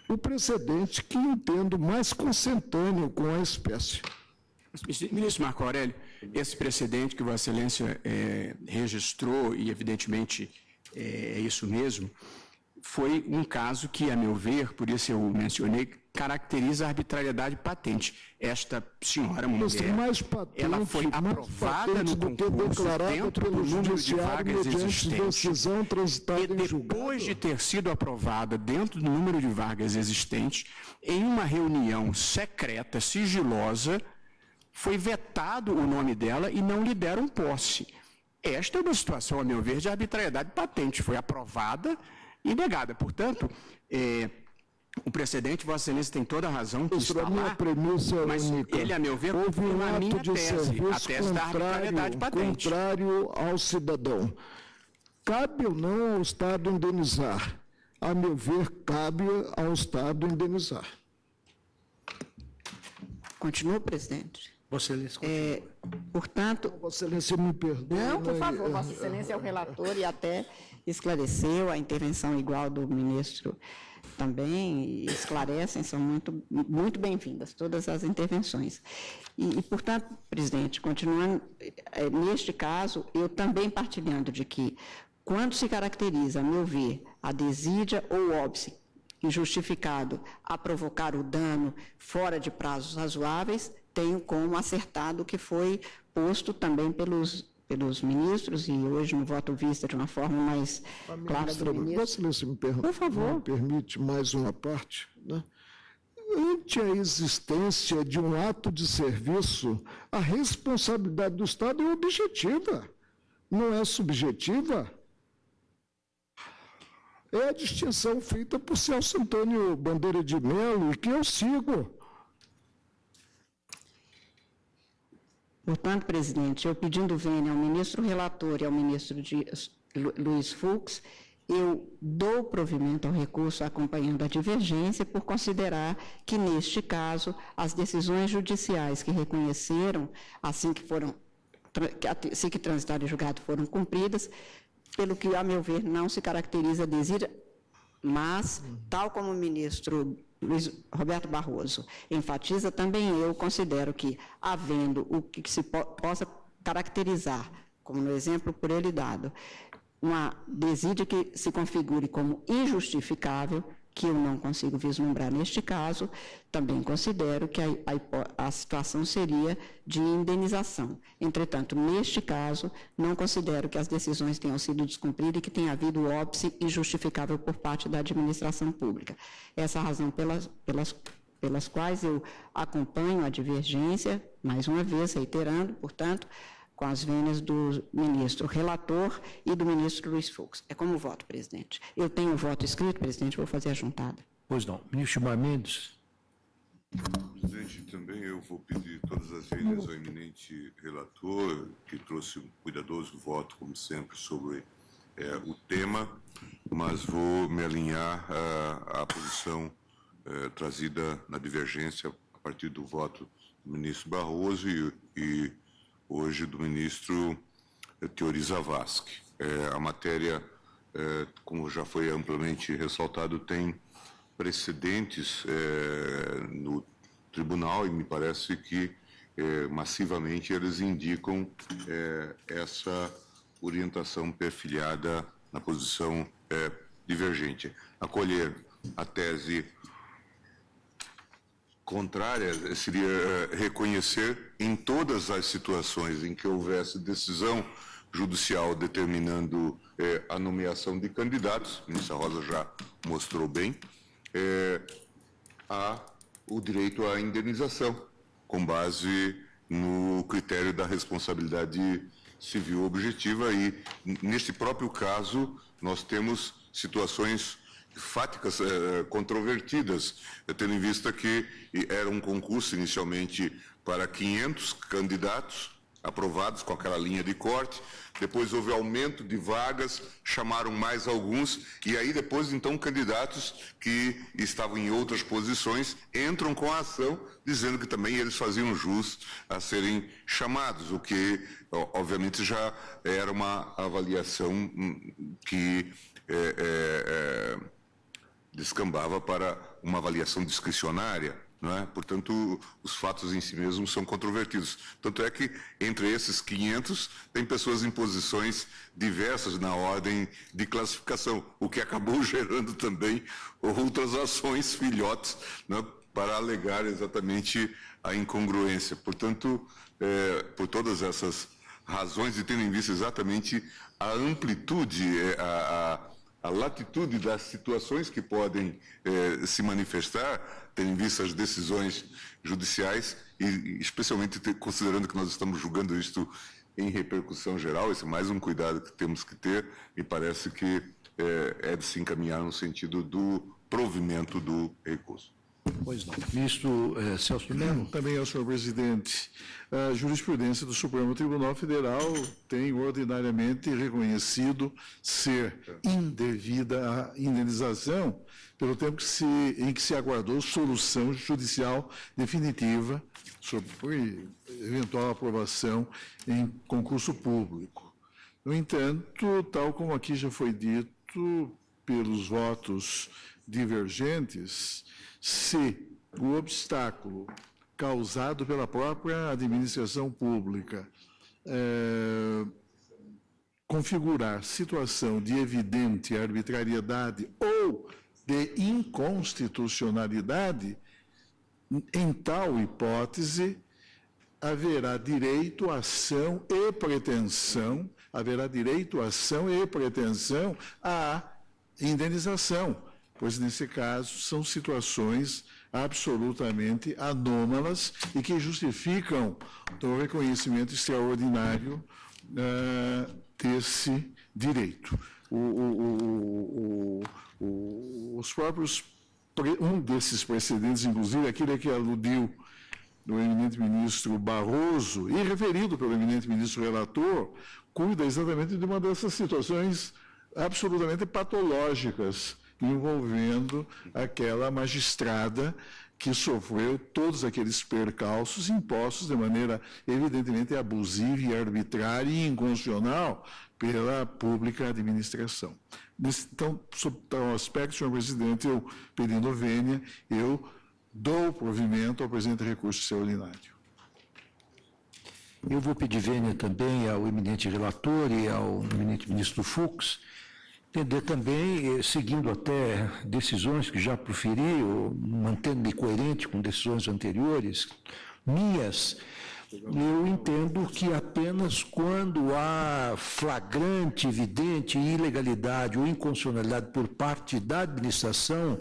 o precedente que entendo mais consentâneo com a espécie. Ministro Marco Aurélio, esse precedente que Vossa Excelência registrou, e evidentemente é isso mesmo, foi um caso que, a meu ver, por isso eu mencionei, caracteriza a arbitrariedade patente. Esta senhora mulher, ela foi aprovada no concurso dentro do número de vagas existentes. E depois de ter sido aprovada dentro do número de vagas existentes, em uma reunião secreta, sigilosa, foi vetado o nome dela e não lhe deram posse. Esta é uma situação, a meu ver, de arbitrariedade patente. Foi aprovada e negada. Portanto, o precedente, Vossa Excelência tem toda a razão que está lá, mas ele, a meu ver, confirma a minha tese, a tese da arbitrariedade patente. Contrário ao cidadão. Cabe ou não ao Estado indenizar? A meu ver, cabe ao Estado indenizar. Continua, presidente. Vossa Excelência, portanto... Vossa Excelência, me perdoe. Não, por favor, Vossa Excelência é o relator e até esclareceu a intervenção igual do ministro também, e esclarecem, são muito bem-vindas todas as intervenções. E, portanto, presidente, continuando, neste caso, eu também partilhando de que, quando se caracteriza, a meu ver, a desídia ou óbice injustificado a provocar o dano fora de prazos razoáveis, tenho como acertado o que foi posto também pelos ministros, e hoje no voto vista de uma forma mais clara do ministro. Vossa Excelência, por favor. Me permite mais uma parte, né? Ante a existência de um ato de serviço, a responsabilidade do Estado é objetiva, não é subjetiva. É a distinção feita por Celso Antônio Bandeira de Mello e que eu sigo. Portanto, presidente, eu pedindo vênia ao ministro relator e ao ministro Luiz Fux, eu dou provimento ao recurso acompanhando a divergência por considerar que, neste caso, as decisões judiciais que reconheceram, assim que transitaram em julgado, foram cumpridas, pelo que, a meu ver, não se caracteriza a desídia, mas, tal como o ministro Luiz Roberto Barroso enfatiza, também eu considero que, havendo o que se possa caracterizar, como no exemplo por ele dado, uma desídia que se configure como injustificável, que eu não consigo vislumbrar neste caso, também considero que a situação seria de indenização. Entretanto, neste caso, não considero que as decisões tenham sido descumpridas e que tenha havido óbice injustificável por parte da administração pública. Essa é a razão pelas quais eu acompanho a divergência, mais uma vez, reiterando, portanto, com as vênias do ministro relator e do ministro Luiz Fux. É como voto, presidente. Eu tenho o voto escrito, presidente, vou fazer a juntada. Pois não. Ministro Gilmar Mendes. Presidente, também eu vou pedir todas as vênias ao eminente relator, que trouxe um cuidadoso voto, como sempre, sobre o tema, mas vou me alinhar à posição trazida na divergência a partir do voto do ministro Barroso e hoje do ministro Teori Zavascki. A matéria, como já foi amplamente ressaltado, tem precedentes no tribunal e me parece que massivamente eles indicam essa orientação perfilhada na posição divergente. Acolher a tese contrária seria reconhecer em todas as situações em que houvesse decisão judicial determinando a nomeação de candidatos, a ministra Rosa já mostrou bem, há o direito à indenização, com base no critério da responsabilidade civil objetiva e, neste próprio caso, nós temos situações fáticas controvertidas, tendo em vista que era um concurso inicialmente para 500 candidatos aprovados com aquela linha de corte, depois houve aumento de vagas, chamaram mais alguns, e aí depois, então, candidatos que estavam em outras posições entram com a ação, dizendo que também eles faziam jus a serem chamados, o que, obviamente, já era uma avaliação que descambava para uma avaliação discricionária. Não é? Portanto, os fatos em si mesmos são controvertidos. Tanto é que, entre esses 500, tem pessoas em posições diversas na ordem de classificação, o que acabou gerando também outras ações filhotes, né, para alegar exatamente a incongruência. Portanto, por todas essas razões, e tendo em vista exatamente a amplitude, a latitude das situações que podem se manifestar, tendo em vista as decisões judiciais, e especialmente considerando que nós estamos julgando isto em repercussão geral, esse é mais um cuidado que temos que ter, me parece que é de se encaminhar no sentido do provimento do recurso. Pois não. Ministro Celso Mello. Também, senhor presidente, a jurisprudência do Supremo Tribunal Federal tem ordinariamente reconhecido ser indevida a indenização pelo tempo em que se aguardou solução judicial definitiva sobre eventual aprovação em concurso público. No entanto, tal como aqui já foi dito pelos votos divergentes, se o obstáculo causado pela própria administração pública configurar situação de evidente arbitrariedade ou de inconstitucionalidade, em tal hipótese, haverá direito à ação e pretensão à indenização, pois, nesse caso, são situações absolutamente anômalas e que justificam o reconhecimento extraordinário desse direito. Os próprios, um desses precedentes, inclusive, aquele a que aludiu o eminente ministro Barroso, e referido pelo eminente ministro relator, cuida exatamente de uma dessas situações absolutamente patológicas, envolvendo aquela magistrada que sofreu todos aqueles percalços impostos de maneira evidentemente abusiva e arbitrária e inconstitucional pela pública administração. Então, sobre tal aspecto, senhor presidente, eu, pedindo vênia, eu dou provimento ao presente recurso extraordinário. Eu vou pedir vênia também ao eminente relator e ao eminente ministro Fux, entender também, seguindo até decisões que já proferi, ou mantendo-me coerente com decisões anteriores, minhas, eu entendo que apenas quando há flagrante, evidente ilegalidade ou inconstitucionalidade por parte da administração,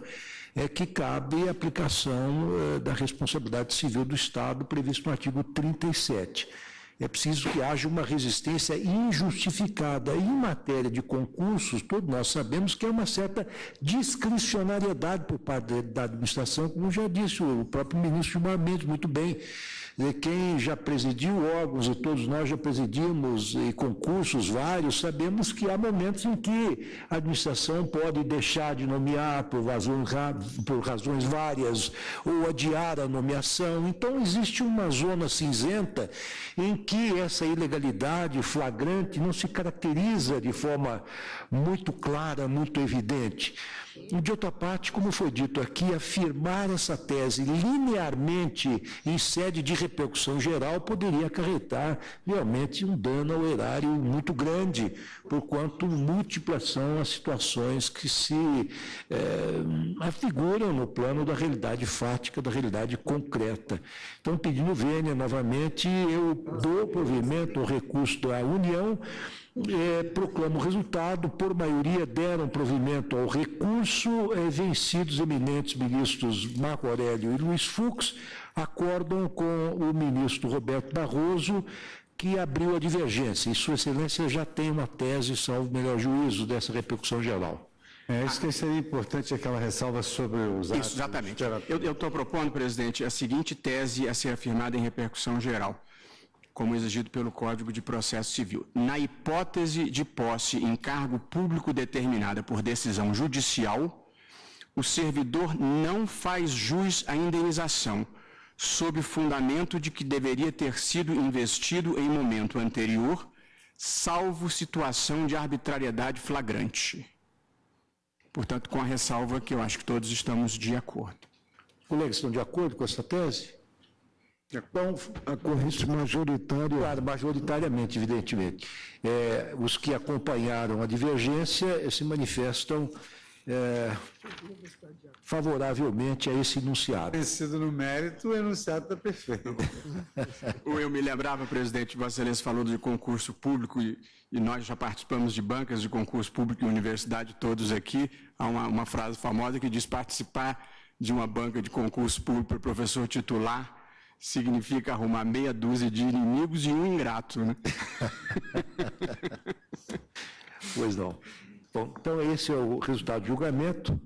é que cabe a aplicação da responsabilidade civil do Estado previsto no artigo 37. É preciso que haja uma resistência injustificada. E em matéria de concursos, todos nós sabemos que há uma certa discricionariedade por parte da administração, como já disse o próprio ministro Gilmar Mendes muito bem. Quem já presidiu órgãos, e todos nós já presidimos concursos vários, sabemos que há momentos em que a administração pode deixar de nomear por razões várias, ou adiar a nomeação. Então, existe uma zona cinzenta em que essa ilegalidade flagrante não se caracteriza de forma muito clara, muito evidente. E, de outra parte, como foi dito aqui, afirmar essa tese linearmente em sede de repercussão geral poderia acarretar realmente um dano ao erário muito grande, porquanto múltiplas são as situações que se afiguram no plano da realidade fática, da realidade concreta. Então, pedindo vênia novamente, eu dou provimento ao recurso da União, proclamo o resultado, por maioria deram provimento ao recurso, vencidos eminentes ministros Marco Aurélio e Luiz Fux, acordam com o ministro Roberto Barroso, que abriu a divergência, e Sua Excelência já tem uma tese, salvo melhor juízo, dessa repercussão geral. Isso que seria importante, aquela ressalva sobre os atos. Isso, exatamente. Eu estou propondo, presidente, a seguinte tese a ser afirmada em repercussão geral, como exigido pelo Código de Processo Civil. Na hipótese de posse em cargo público determinada por decisão judicial, o servidor não faz jus à indenização, sob fundamento de que deveria ter sido investido em momento anterior, salvo situação de arbitrariedade flagrante. Portanto, com a ressalva que eu acho que todos estamos de acordo. Os colegas estão de acordo com essa tese? Então, a corrente majoritária... Claro, majoritariamente, evidentemente. Os que acompanharam a divergência se manifestam favoravelmente a esse enunciado. Vencido no mérito, o enunciado está perfeito. Eu me lembrava, presidente, Vossa Excelência falou de concurso público e nós já participamos de bancas de concurso público e universidade, todos aqui. Há uma frase famosa que diz: participar de uma banca de concurso público para professor titular significa arrumar meia dúzia de inimigos e um ingrato, né? Pois não. Bom, então esse é o resultado do julgamento.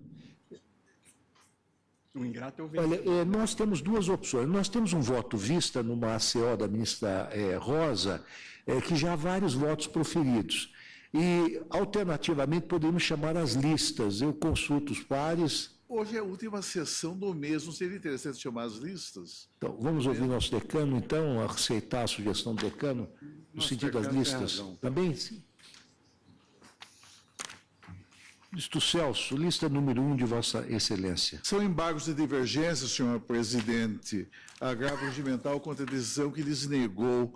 O ingrato é o Olha, nós temos duas opções. Nós temos um voto vista numa ACO da ministra Rosa, que já há vários votos proferidos. E, alternativamente, podemos chamar as listas. Eu consulto os pares. Hoje é a última sessão do mês, não seria interessante chamar as listas? Então, vamos ouvir nosso decano, então, aceitar a sugestão do decano, no sentido das listas. Também, sim. Ministro Celso, lista número 1 de Vossa Excelência. São embargos de divergência, senhor presidente, agravo regimental contra a decisão que lhes negou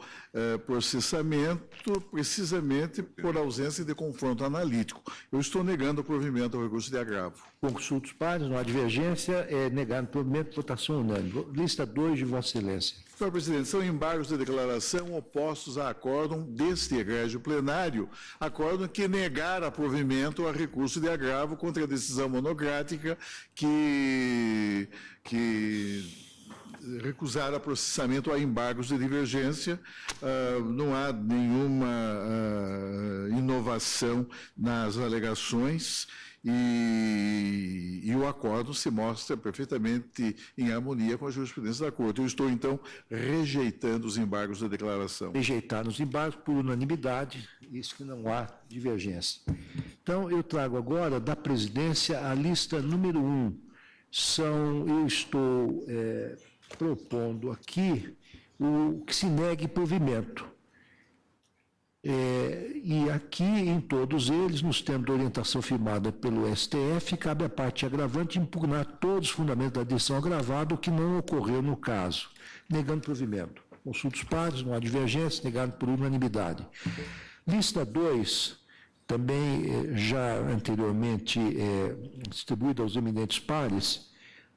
processamento, precisamente por ausência de confronto analítico. Eu estou negando o provimento ao recurso de agravo. Consulta os pares, não há divergência, é negado o provimento, votação unânime. Lista 2 de Vossa Excelência. Senhor presidente, são embargos de declaração opostos a acórdão deste egregio plenário, acórdão que negara provimento a recurso de agravo contra a decisão monocrática que recusara processamento a embargos de divergência. Não há nenhuma inovação nas alegações e o acordo se mostra perfeitamente em harmonia com a jurisprudência da Corte. Eu estou, então, rejeitando os embargos da declaração. Rejeitar os embargos por unanimidade, isso que não há divergência. Então, eu trago agora da presidência a lista número 1. Eu estou propondo aqui o que se negue provimento. E aqui, em todos eles, nos termos de orientação firmada pelo STF, cabe à parte agravante impugnar todos os fundamentos da decisão agravada, o que não ocorreu no caso, negando provimento. Consulta os pares, não há divergência, negado por unanimidade. Lista 2, também já anteriormente distribuída aos eminentes pares.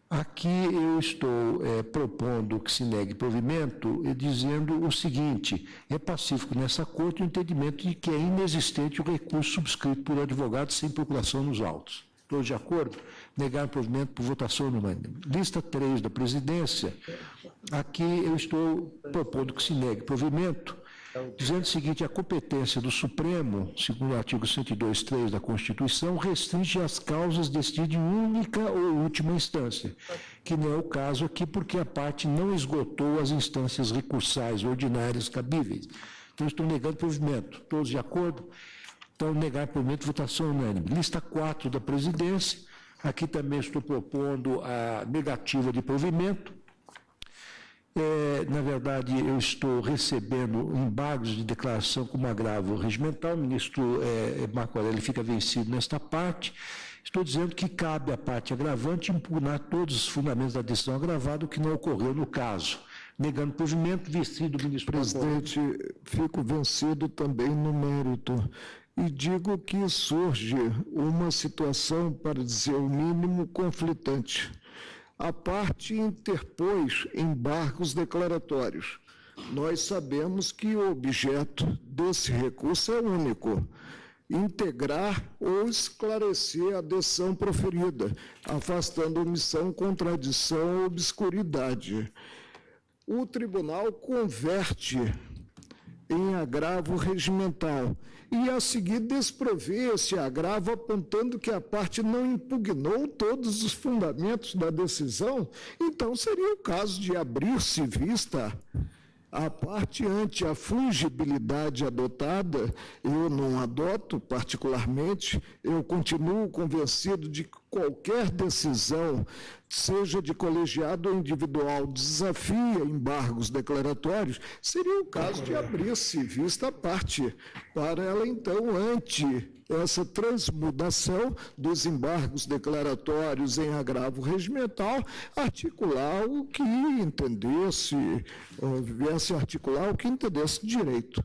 Aqui eu estou propondo que se negue provimento dizendo o seguinte: é pacífico nessa Corte o entendimento de que é inexistente o recurso subscrito por advogado sem procuração nos autos. Todos de acordo? Negar provimento por votação unânime. Lista 3 da presidência. Aqui eu estou propondo que se negue provimento dizendo o seguinte: a competência do Supremo, segundo o artigo 102.3 da Constituição, restringe as causas decididas em única ou última instância, que não é o caso aqui, porque a parte não esgotou as instâncias recursais ordinárias cabíveis. Então, estou negando provimento. Todos de acordo? Então, negar provimento, votação unânime. Lista 4 da presidência. Aqui também estou propondo a negativa de provimento. Na verdade, eu estou recebendo embargos de declaração como agravo regimental. O ministro Marco Aurélio fica vencido nesta parte. Estou dizendo que cabe à parte agravante impugnar todos os fundamentos da decisão agravada, o que não ocorreu no caso. Negando provimento, vestido do ministro. Presidente, fico vencido também no mérito. E digo que surge uma situação, para dizer o mínimo, conflitante. A parte interpôs embargos declaratórios. Nós sabemos que o objeto desse recurso é único: integrar ou esclarecer a decisão proferida, afastando omissão, contradição ou obscuridade. O tribunal converte em agravo regimental e, a seguir, desprover esse agravo apontando que a parte não impugnou todos os fundamentos da decisão, então seria o caso de abrir-se vista a parte ante a fungibilidade adotada. Eu não adoto particularmente, eu continuo convencido de que qualquer decisão, seja de colegiado ou individual, desafia embargos declaratórios, seria o caso de abrir-se vista a parte, para ela, então, ante essa transmudação dos embargos declaratórios em agravo regimental, articular o que entendesse, viesse articular o que entendesse direito.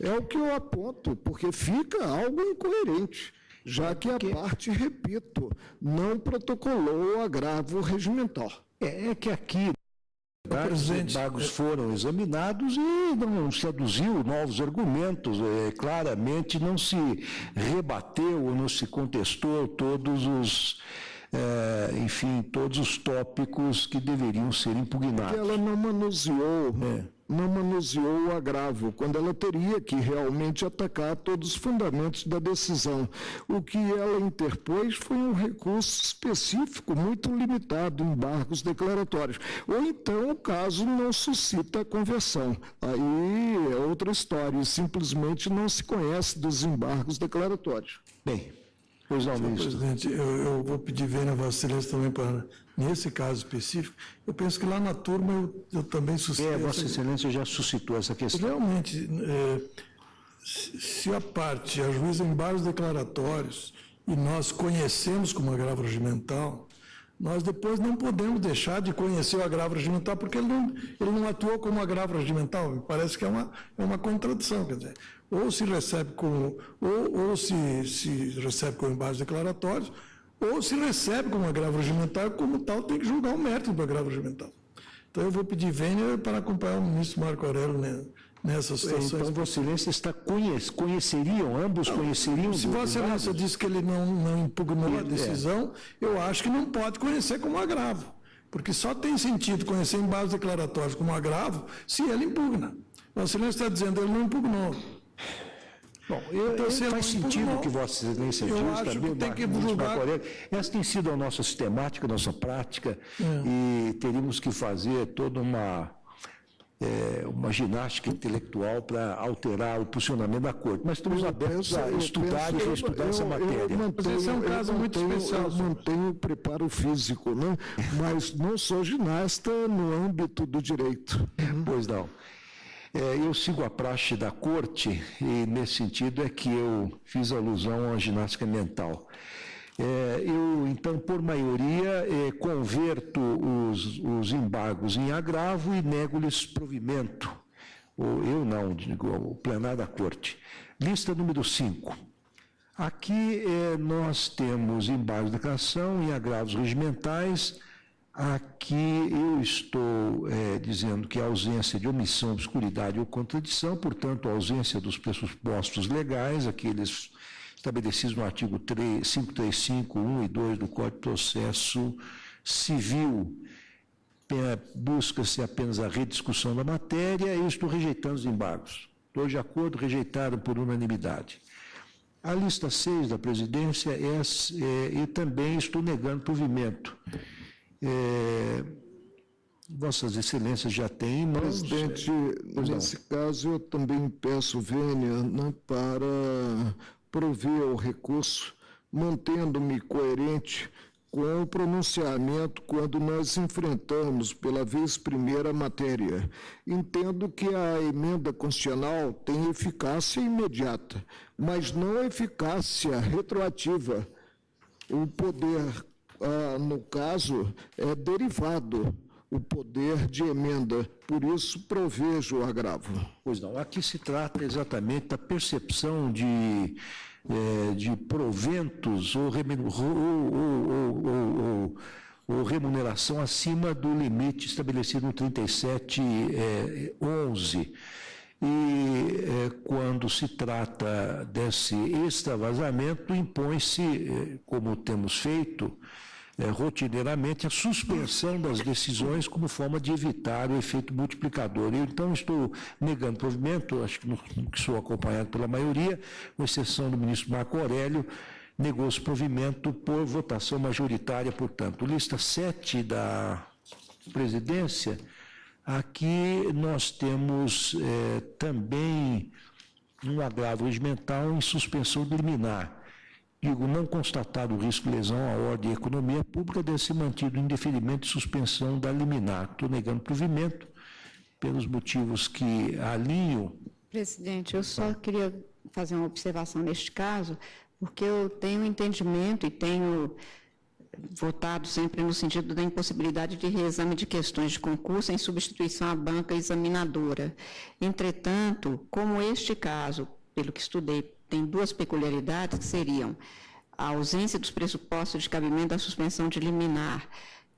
É o que eu aponto, porque fica algo incoerente, já que a parte, repito, não protocolou o agravo regimental. É que aqui os embargos foram examinados e não se aduziu novos argumentos, claramente não se rebateu ou não se contestou todos os, todos os tópicos que deveriam ser impugnados. Ela não manuseou o agravo, quando ela teria que realmente atacar todos os fundamentos da decisão. O que ela interpôs foi um recurso específico, muito limitado, embargos declaratórios. Ou então o caso não suscita a conversão. Aí é outra história, simplesmente não se conhece dos embargos declaratórios. Bem, pois não, ministro. Presidente, eu vou pedir vênia a Vossa Excelência também para, nesse caso específico, eu penso que lá na turma eu também suscitei. Vossa Excelência já suscitou essa questão. Realmente, se a parte ajuiza embargos declaratórios e nós conhecemos como agravo regimental, nós depois não podemos deixar de conhecer o agravo regimental, porque ele não atuou como agravo regimental. Me parece que é uma contradição, quer dizer, ou se recebe como, ou se recebe com embargos declaratórios, ou se recebe como agravo regimental, e como tal tem que julgar o mérito do agravo regimental. Então eu vou pedir vênia para acompanhar o ministro Marco Aurélio nessas situações. Então Vossa Excelência conheceriam, ambos conheceriam? Se Vossa Excelência disse que ele não impugnou a decisão, eu acho que não pode conhecer como agravo, porque só tem sentido conhecer embargos declaratórios como agravo se ele impugna. Vossa Excelência está dizendo que ele não impugnou. Bom, faz sentido o que Vossa Excelência diz, também, tem que julgar. Essa tem sido a nossa sistemática, a nossa prática, e teríamos que fazer toda uma ginástica intelectual para alterar o posicionamento da Corte. Mas estamos abertos a estudar e reestudar essa matéria. Esse é um caso muito especial. Eu mantenho o preparo físico, né? Mas não sou ginasta no âmbito do direito. Pois não. Eu sigo a praxe da Corte e, nesse sentido, é que eu fiz alusão à ginástica mental. Eu, então, por maioria, converto os embargos em agravo e nego-lhes provimento. Eu não, digo, o plenário da Corte. Lista número 5. Aqui nós temos embargos de declaração em agravos regimentais. Aqui eu estou dizendo que a ausência de omissão, obscuridade ou contradição, portanto, a ausência dos pressupostos legais, aqueles estabelecidos no artigo 535, 1 e 2 do Código de Processo Civil. Busca-se apenas a rediscussão da matéria e eu estou rejeitando os embargos. Estou de acordo, rejeitado por unanimidade. A lista 6 da presidência e também estou negando provimento. Vossas Excelências já têm em mãos... Presidente, nesse caso eu também peço vênia, né, para prover o recurso, mantendo-me coerente com o pronunciamento quando nós enfrentamos pela vez primeira a matéria. Entendo que a emenda constitucional tem eficácia imediata, mas não eficácia retroativa. O poder, no caso, é derivado, o poder de emenda, por isso provejo o agravo. Pois não, aqui se trata exatamente da percepção de proventos ou remuneração acima do limite estabelecido no 3711. E quando se trata desse extravasamento, impõe-se, como temos feito, rotineiramente a suspensão das decisões como forma de evitar o efeito multiplicador. Eu, então, estou negando provimento, acho que sou acompanhado pela maioria, com exceção do ministro Marco Aurélio, negou-se provimento por votação majoritária, portanto. Lista 7 da presidência, aqui nós temos também um agravo regimental em suspensão liminar. Digo, não constatado o risco de lesão à ordem e à economia pública, deve ser mantido em indeferimento e suspensão da liminar. Estou negando provimento pelos motivos que alinho. Presidente, eu só queria fazer uma observação neste caso, porque eu tenho entendimento e tenho votado sempre no sentido da impossibilidade de reexame de questões de concurso em substituição à banca examinadora. Entretanto, como este caso, pelo que estudei, tem duas peculiaridades, que seriam a ausência dos pressupostos de cabimento da suspensão de liminar,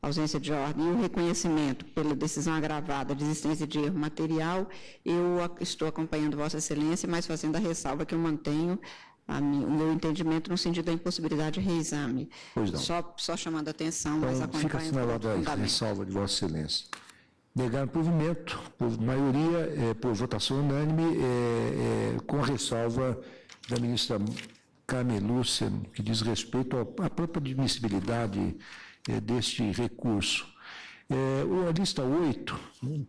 ausência de ordem e o reconhecimento pela decisão agravada de existência de erro material, eu estou acompanhando Vossa Excelência, mas fazendo a ressalva que eu mantenho o meu entendimento no sentido da impossibilidade de reexame. Pois não. Só chamando a atenção, então, mas acompanhando. Fica assinalada a ressalva de Vossa Excelência. Negar provimento, por maioria, por votação unânime, com a ressalva da ministra Carmen Lúcia, que diz respeito à própria admissibilidade deste recurso. A lista 8,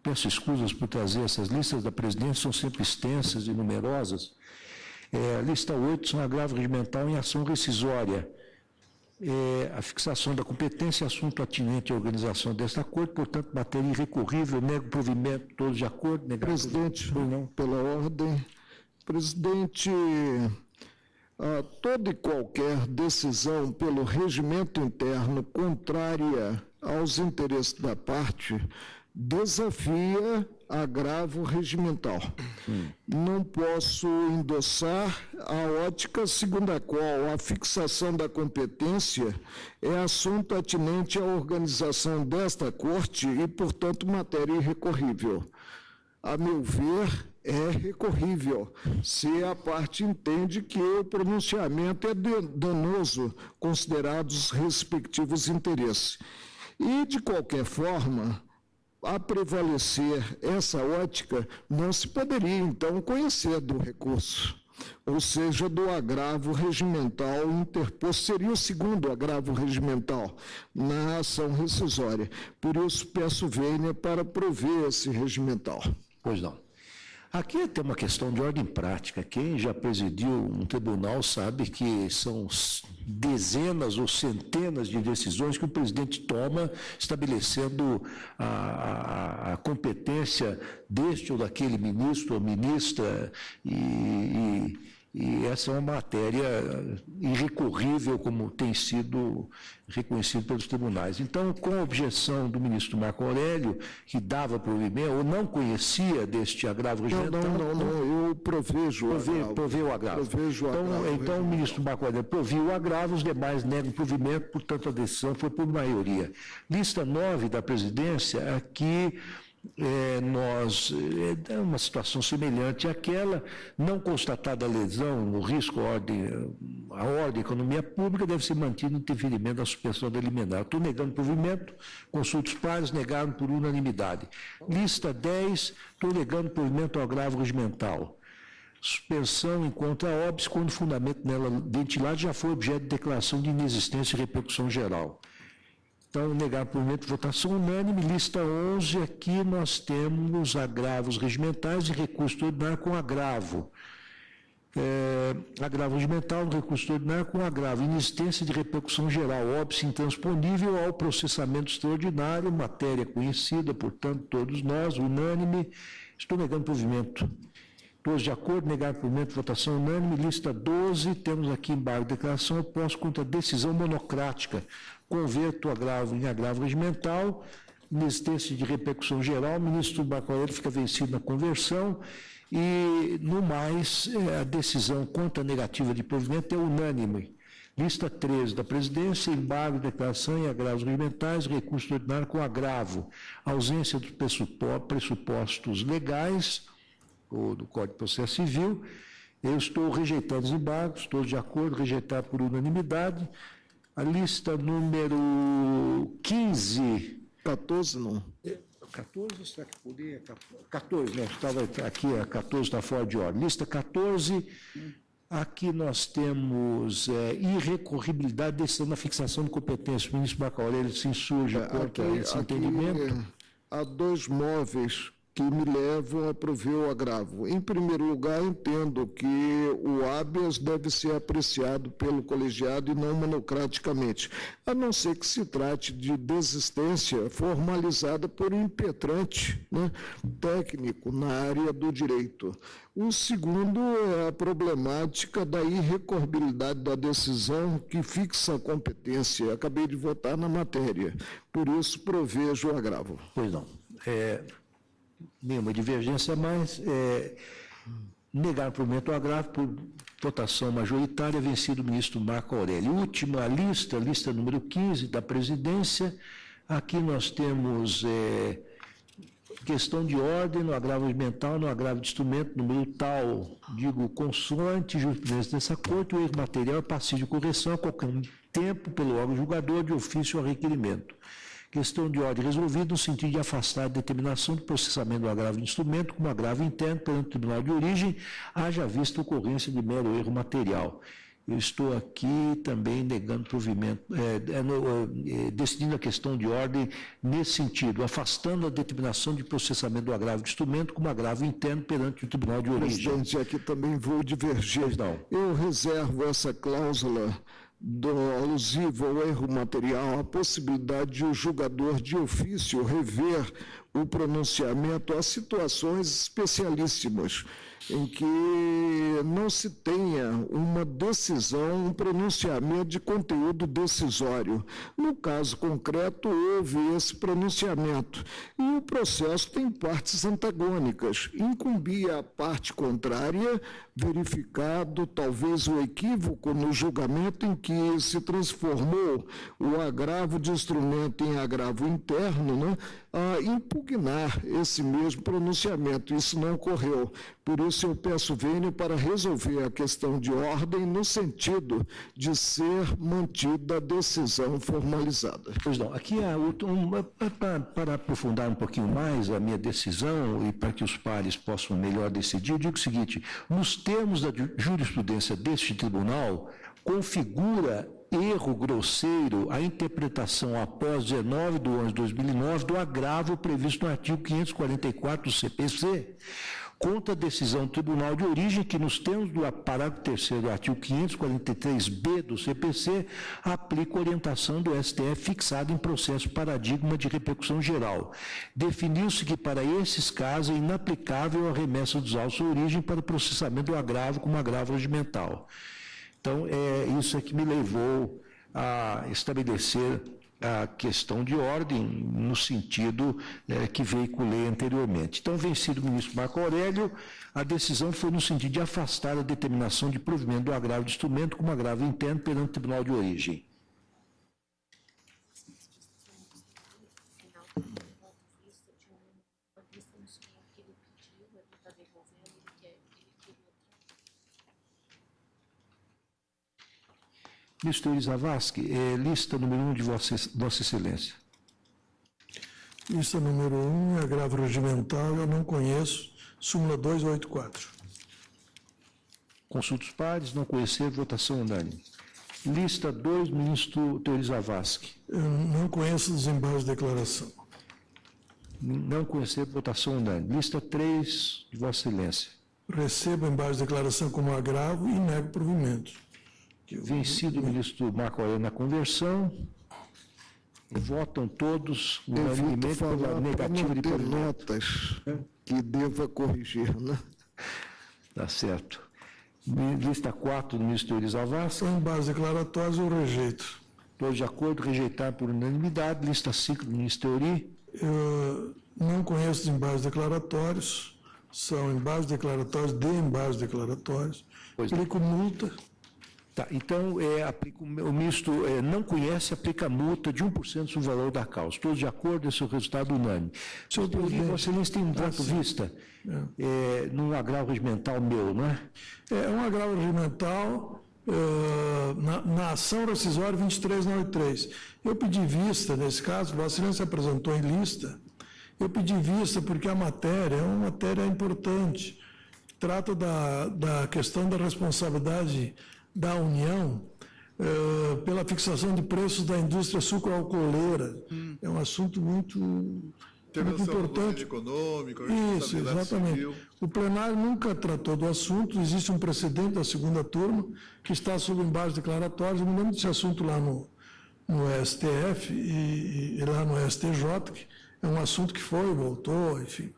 peço escusas por trazer essas listas da presidência, são sempre extensas e numerosas. A lista 8 são agravo regimental em ação rescisória. A fixação da competência é assunto atinente à organização desta corte, portanto, matéria irrecorrível, nego provimento, todos de acordo. Presidente, pela ordem. Presidente, toda e qualquer decisão pelo regimento interno contrária aos interesses da parte desafia agravo regimental. Não posso endossar a ótica segundo a qual a fixação da competência é assunto atinente à organização desta Corte e, portanto, matéria irrecorrível. A meu ver, é recorrível, se a parte entende que o pronunciamento é danoso, considerados os respectivos interesses. E, de qualquer forma, a prevalecer essa ótica, não se poderia, então, conhecer do recurso, ou seja, do agravo regimental interposto, seria o segundo agravo regimental na ação rescisória. Por isso, peço vênia para prover esse regimental. Pois não. Aqui tem uma questão de ordem prática. Quem já presidiu um tribunal sabe que são dezenas ou centenas de decisões que o presidente toma estabelecendo a competência deste ou daquele ministro ou ministra e essa é uma matéria irrecorrível, como tem sido reconhecido pelos tribunais. Então, com a objeção do ministro Marco Aurélio, que dava provimento, ou não conhecia deste agravo regimental... Não, eu provejo o agravo. Proveu o agravo. Então, o ministro Marco Aurélio proviu o agravo, os demais negam provimento, portanto, a decisão foi por maioria. Lista 9 da presidência, aqui... é uma situação semelhante àquela, não constatada a lesão, o risco à ordem e economia pública deve ser mantido em interferimento da suspensão da liminar. Estou negando provimento, consulta os pares, negaram por unanimidade. Lista 10, estou negando provimento ao agravo regimental. Suspensão em contra óbice, quando o fundamento nela ventilado já foi objeto de declaração de inexistência e repercussão geral. Então, negar provimento, votação unânime. Lista 11, aqui nós temos agravos regimentais e recurso ordinário com agravo. Agravo regimental, recurso ordinário com agravo. Inexistência de repercussão geral, óbice intransponível ao processamento extraordinário, matéria conhecida, portanto, todos nós, unânime. Estou negando provimento. Todos de acordo, negar provimento, votação unânime. Lista 12, temos aqui embargo de declaração oposta contra decisão monocrática. Converto o agravo em agravo regimental, inexistência de repercussão geral, o ministro Marco Aurélio fica vencido na conversão e, no mais, a decisão contra a negativa de provimento é unânime. Lista 13 da presidência, embargo de declaração em agravos regimentais, recurso ordinário com agravo, ausência dos pressupostos legais, ou do Código de Processo Civil. Eu estou rejeitando os embargos, estou de acordo, rejeitar por unanimidade. A lista número 15. 14 não. 14, será que poderia? 14, né? Estava aqui, a 14 está fora de ordem. Lista 14, aqui nós temos irrecorribilidade da decisão da fixação de competência. O ministro Marco Aurélio se insurge contra esse entendimento. Há dois móveis que me levam a prover o agravo. Em primeiro lugar, entendo que o habeas deve ser apreciado pelo colegiado e não monocraticamente, a não ser que se trate de desistência formalizada por um impetrante, né, técnico na área do direito. O segundo é a problemática da irrecorribilidade da decisão que fixa a competência. Acabei de votar na matéria, por isso provejo o agravo. Pois não. Nenhuma divergência mais. Negar provimento ao agravo por votação majoritária, vencido o ministro Marco Aurélio. Última lista número 15 da presidência. Aqui nós temos questão de ordem no agravo regimental, no agravo de instrumento, número tal, digo, consoante jurisprudência dessa corte, o erro material é passível de correção a qualquer tempo pelo órgão julgador de ofício ou requerimento. Questão de ordem resolvida no sentido de afastar a determinação do processamento do agravo de instrumento como agravo interno perante o tribunal de origem, haja vista a ocorrência de mero erro material. Eu estou aqui também negando provimento, decidindo a questão de ordem nesse sentido, afastando a determinação de processamento do agravo de instrumento como agravo interno perante o tribunal de origem. Presidente, aqui também vou divergir. Não. Eu reservo essa cláusula alusivo ao erro material, a possibilidade de o julgador de ofício rever o pronunciamento a situações especialíssimas, em que não se tenha uma decisão, um pronunciamento de conteúdo decisório. No caso concreto, houve esse pronunciamento e o processo tem partes antagônicas. Incumbia a parte contrária, verificado talvez o equívoco no julgamento em que se transformou o agravo de instrumento em agravo interno, né, a impugnar esse mesmo pronunciamento. Isso não ocorreu. Por isso eu peço vênia para resolver a questão de ordem no sentido de ser mantida a decisão formalizada. Pois não, aqui para aprofundar um pouquinho mais a minha decisão e para que os pares possam melhor decidir, eu digo o seguinte: nos termos da jurisprudência deste tribunal, configura erro grosseiro a interpretação após 19 de 11 de 2009 do agravo previsto no artigo 544 do CPC, contra a decisão do Tribunal de Origem, que nos termos do parágrafo 3º do artigo 543b do CPC, aplica a orientação do STF fixada em processo paradigma de repercussão geral. Definiu-se que para esses casos é inaplicável a remessa dos autos à origem para o processamento do agravo como agravo regimental. Então, isso é que me levou a estabelecer a questão de ordem no sentido que veiculei anteriormente. Então, vencido o ministro Marco Aurélio, a decisão foi no sentido de afastar a determinação de provimento do agravo de instrumento como agravo interno perante o tribunal de origem. Ministro Teori Zavascki, lista número 1 de Vossa Excelência. Lista número 1, agravo regimental, eu não conheço, súmula 284. Consulta os pares, não conhecer, votação unânime. Lista 2, ministro Teori Zavascki. Eu não conheço desembargo de declaração. Não conhecer, votação unânime. Lista 3 de Vossa Excelência. Recebo embaixo de declaração como agravo e nego provimento. Vencido o ministro Marco Aurélio na conversão, votam todos unanimemente pela negativa de provimento. Notas que deva corrigir, né? Tá certo. Lista 4 do ministro Teori Zavascki. São bases declaratórias, eu rejeito. Todos de acordo, rejeitar por unanimidade. Lista 5 do ministro Teori. Eu não conheço embaixos declaratórios, são embaixos declaratórios de embaixos declaratórios. Aplico multa. Tá, então, o ministro não conhece, aplica multa de 1% sobre o valor da causa. Todos de acordo, esse é o resultado unânime. Senhor presidente, Vossa Excelência tem um voto vista num agravo regimental meu, não é? É um agravo regimental na ação rescisória 2393. Eu pedi vista, nesse caso, Vossa Excelência apresentou em lista, eu pedi vista porque a matéria é uma matéria importante, trata da questão da responsabilidade da União pela fixação de preços da indústria sucroalcooleira. É um assunto muito importante. Econômico, isso, exatamente. Civil. O plenário nunca tratou do assunto, existe um precedente da segunda turma que está sob embaixo declaratório. Eu me lembro desse assunto lá no STF e lá no STJ, que é um assunto que foi, voltou, enfim.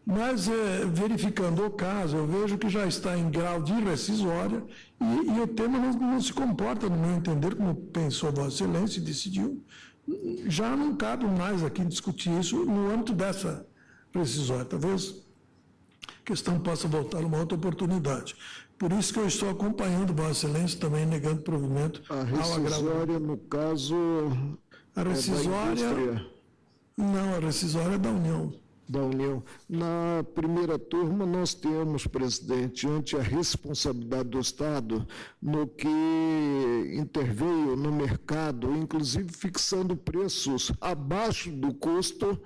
Mas, verificando o caso, eu vejo que já está em grau de rescisória e o tema não se comporta, no meu entender, como pensou Vossa Excelência e decidiu. Já não cabe mais aqui discutir isso no âmbito dessa rescisória. Talvez a questão possa voltar uma outra oportunidade. Por isso que eu estou acompanhando Vossa Excelência, também negando provimento ao agravamento. A rescisória, no caso, a rescisória, não, a rescisória é da União. Da União. Na primeira turma, nós temos, presidente, ante a responsabilidade do Estado, no que interveio no mercado, inclusive fixando preços abaixo do custo,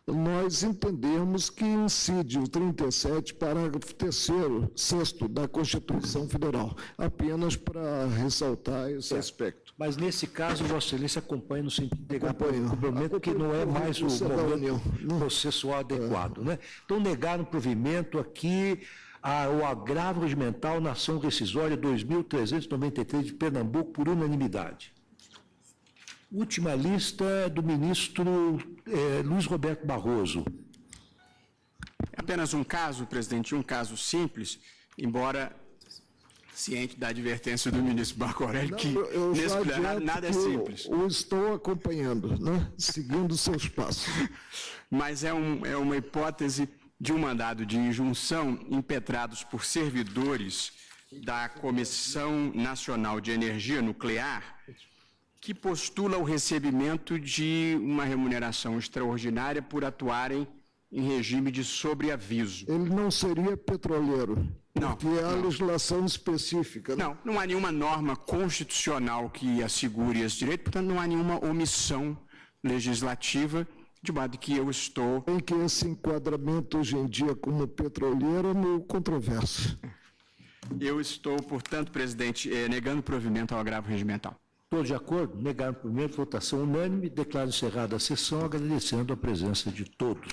nós entendemos que incide o 37, parágrafo 3º, 6º da Constituição Federal, apenas para ressaltar esse aspecto. Mas, nesse caso, Vossa Excelência acompanha no sentido de negar o provimento, que não é mais o momento processual adequado. Né? Então, negar o provimento aqui ao agravo regimental na ação rescisória 2.393 de Pernambuco por unanimidade. Última lista do ministro Luiz Roberto Barroso. É apenas um caso, presidente, um caso simples, embora ciente da advertência do ministro Marco Aurélio, que nesse plenário nada é simples. Eu estou acompanhando, né? Seguindo seus passos. Mas é uma hipótese de um mandado de injunção impetrados por servidores da Comissão Nacional de Energia Nuclear, que postula o recebimento de uma remuneração extraordinária por atuarem em regime de sobreaviso. Ele não seria petroleiro, não, porque é a legislação específica. Né? Não há nenhuma norma constitucional que assegure esse direito, portanto, não há nenhuma omissão legislativa, de modo que eu estou... Em que esse enquadramento hoje em dia como petroleiro é meio controverso. Eu estou, portanto, presidente, negando o provimento ao agravo regimental. Todos de acordo? Negaram por meio de votação unânime. Declaro encerrada a sessão, agradecendo a presença de todos.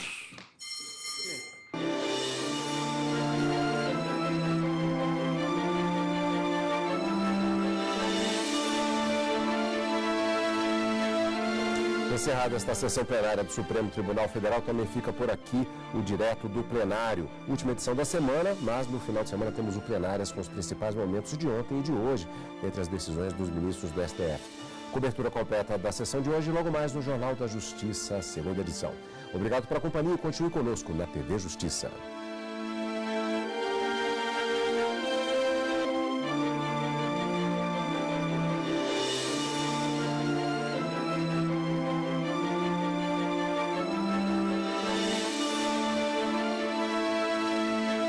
Encerrada esta sessão plenária do Supremo Tribunal Federal, também fica por aqui o Direto do Plenário. Última edição da semana, mas no final de semana temos o Plenárias com os principais momentos de ontem e de hoje, entre as decisões dos ministros do STF. Cobertura completa da sessão de hoje, logo mais no Jornal da Justiça, segunda edição. Obrigado pela companhia e continue conosco na TV Justiça.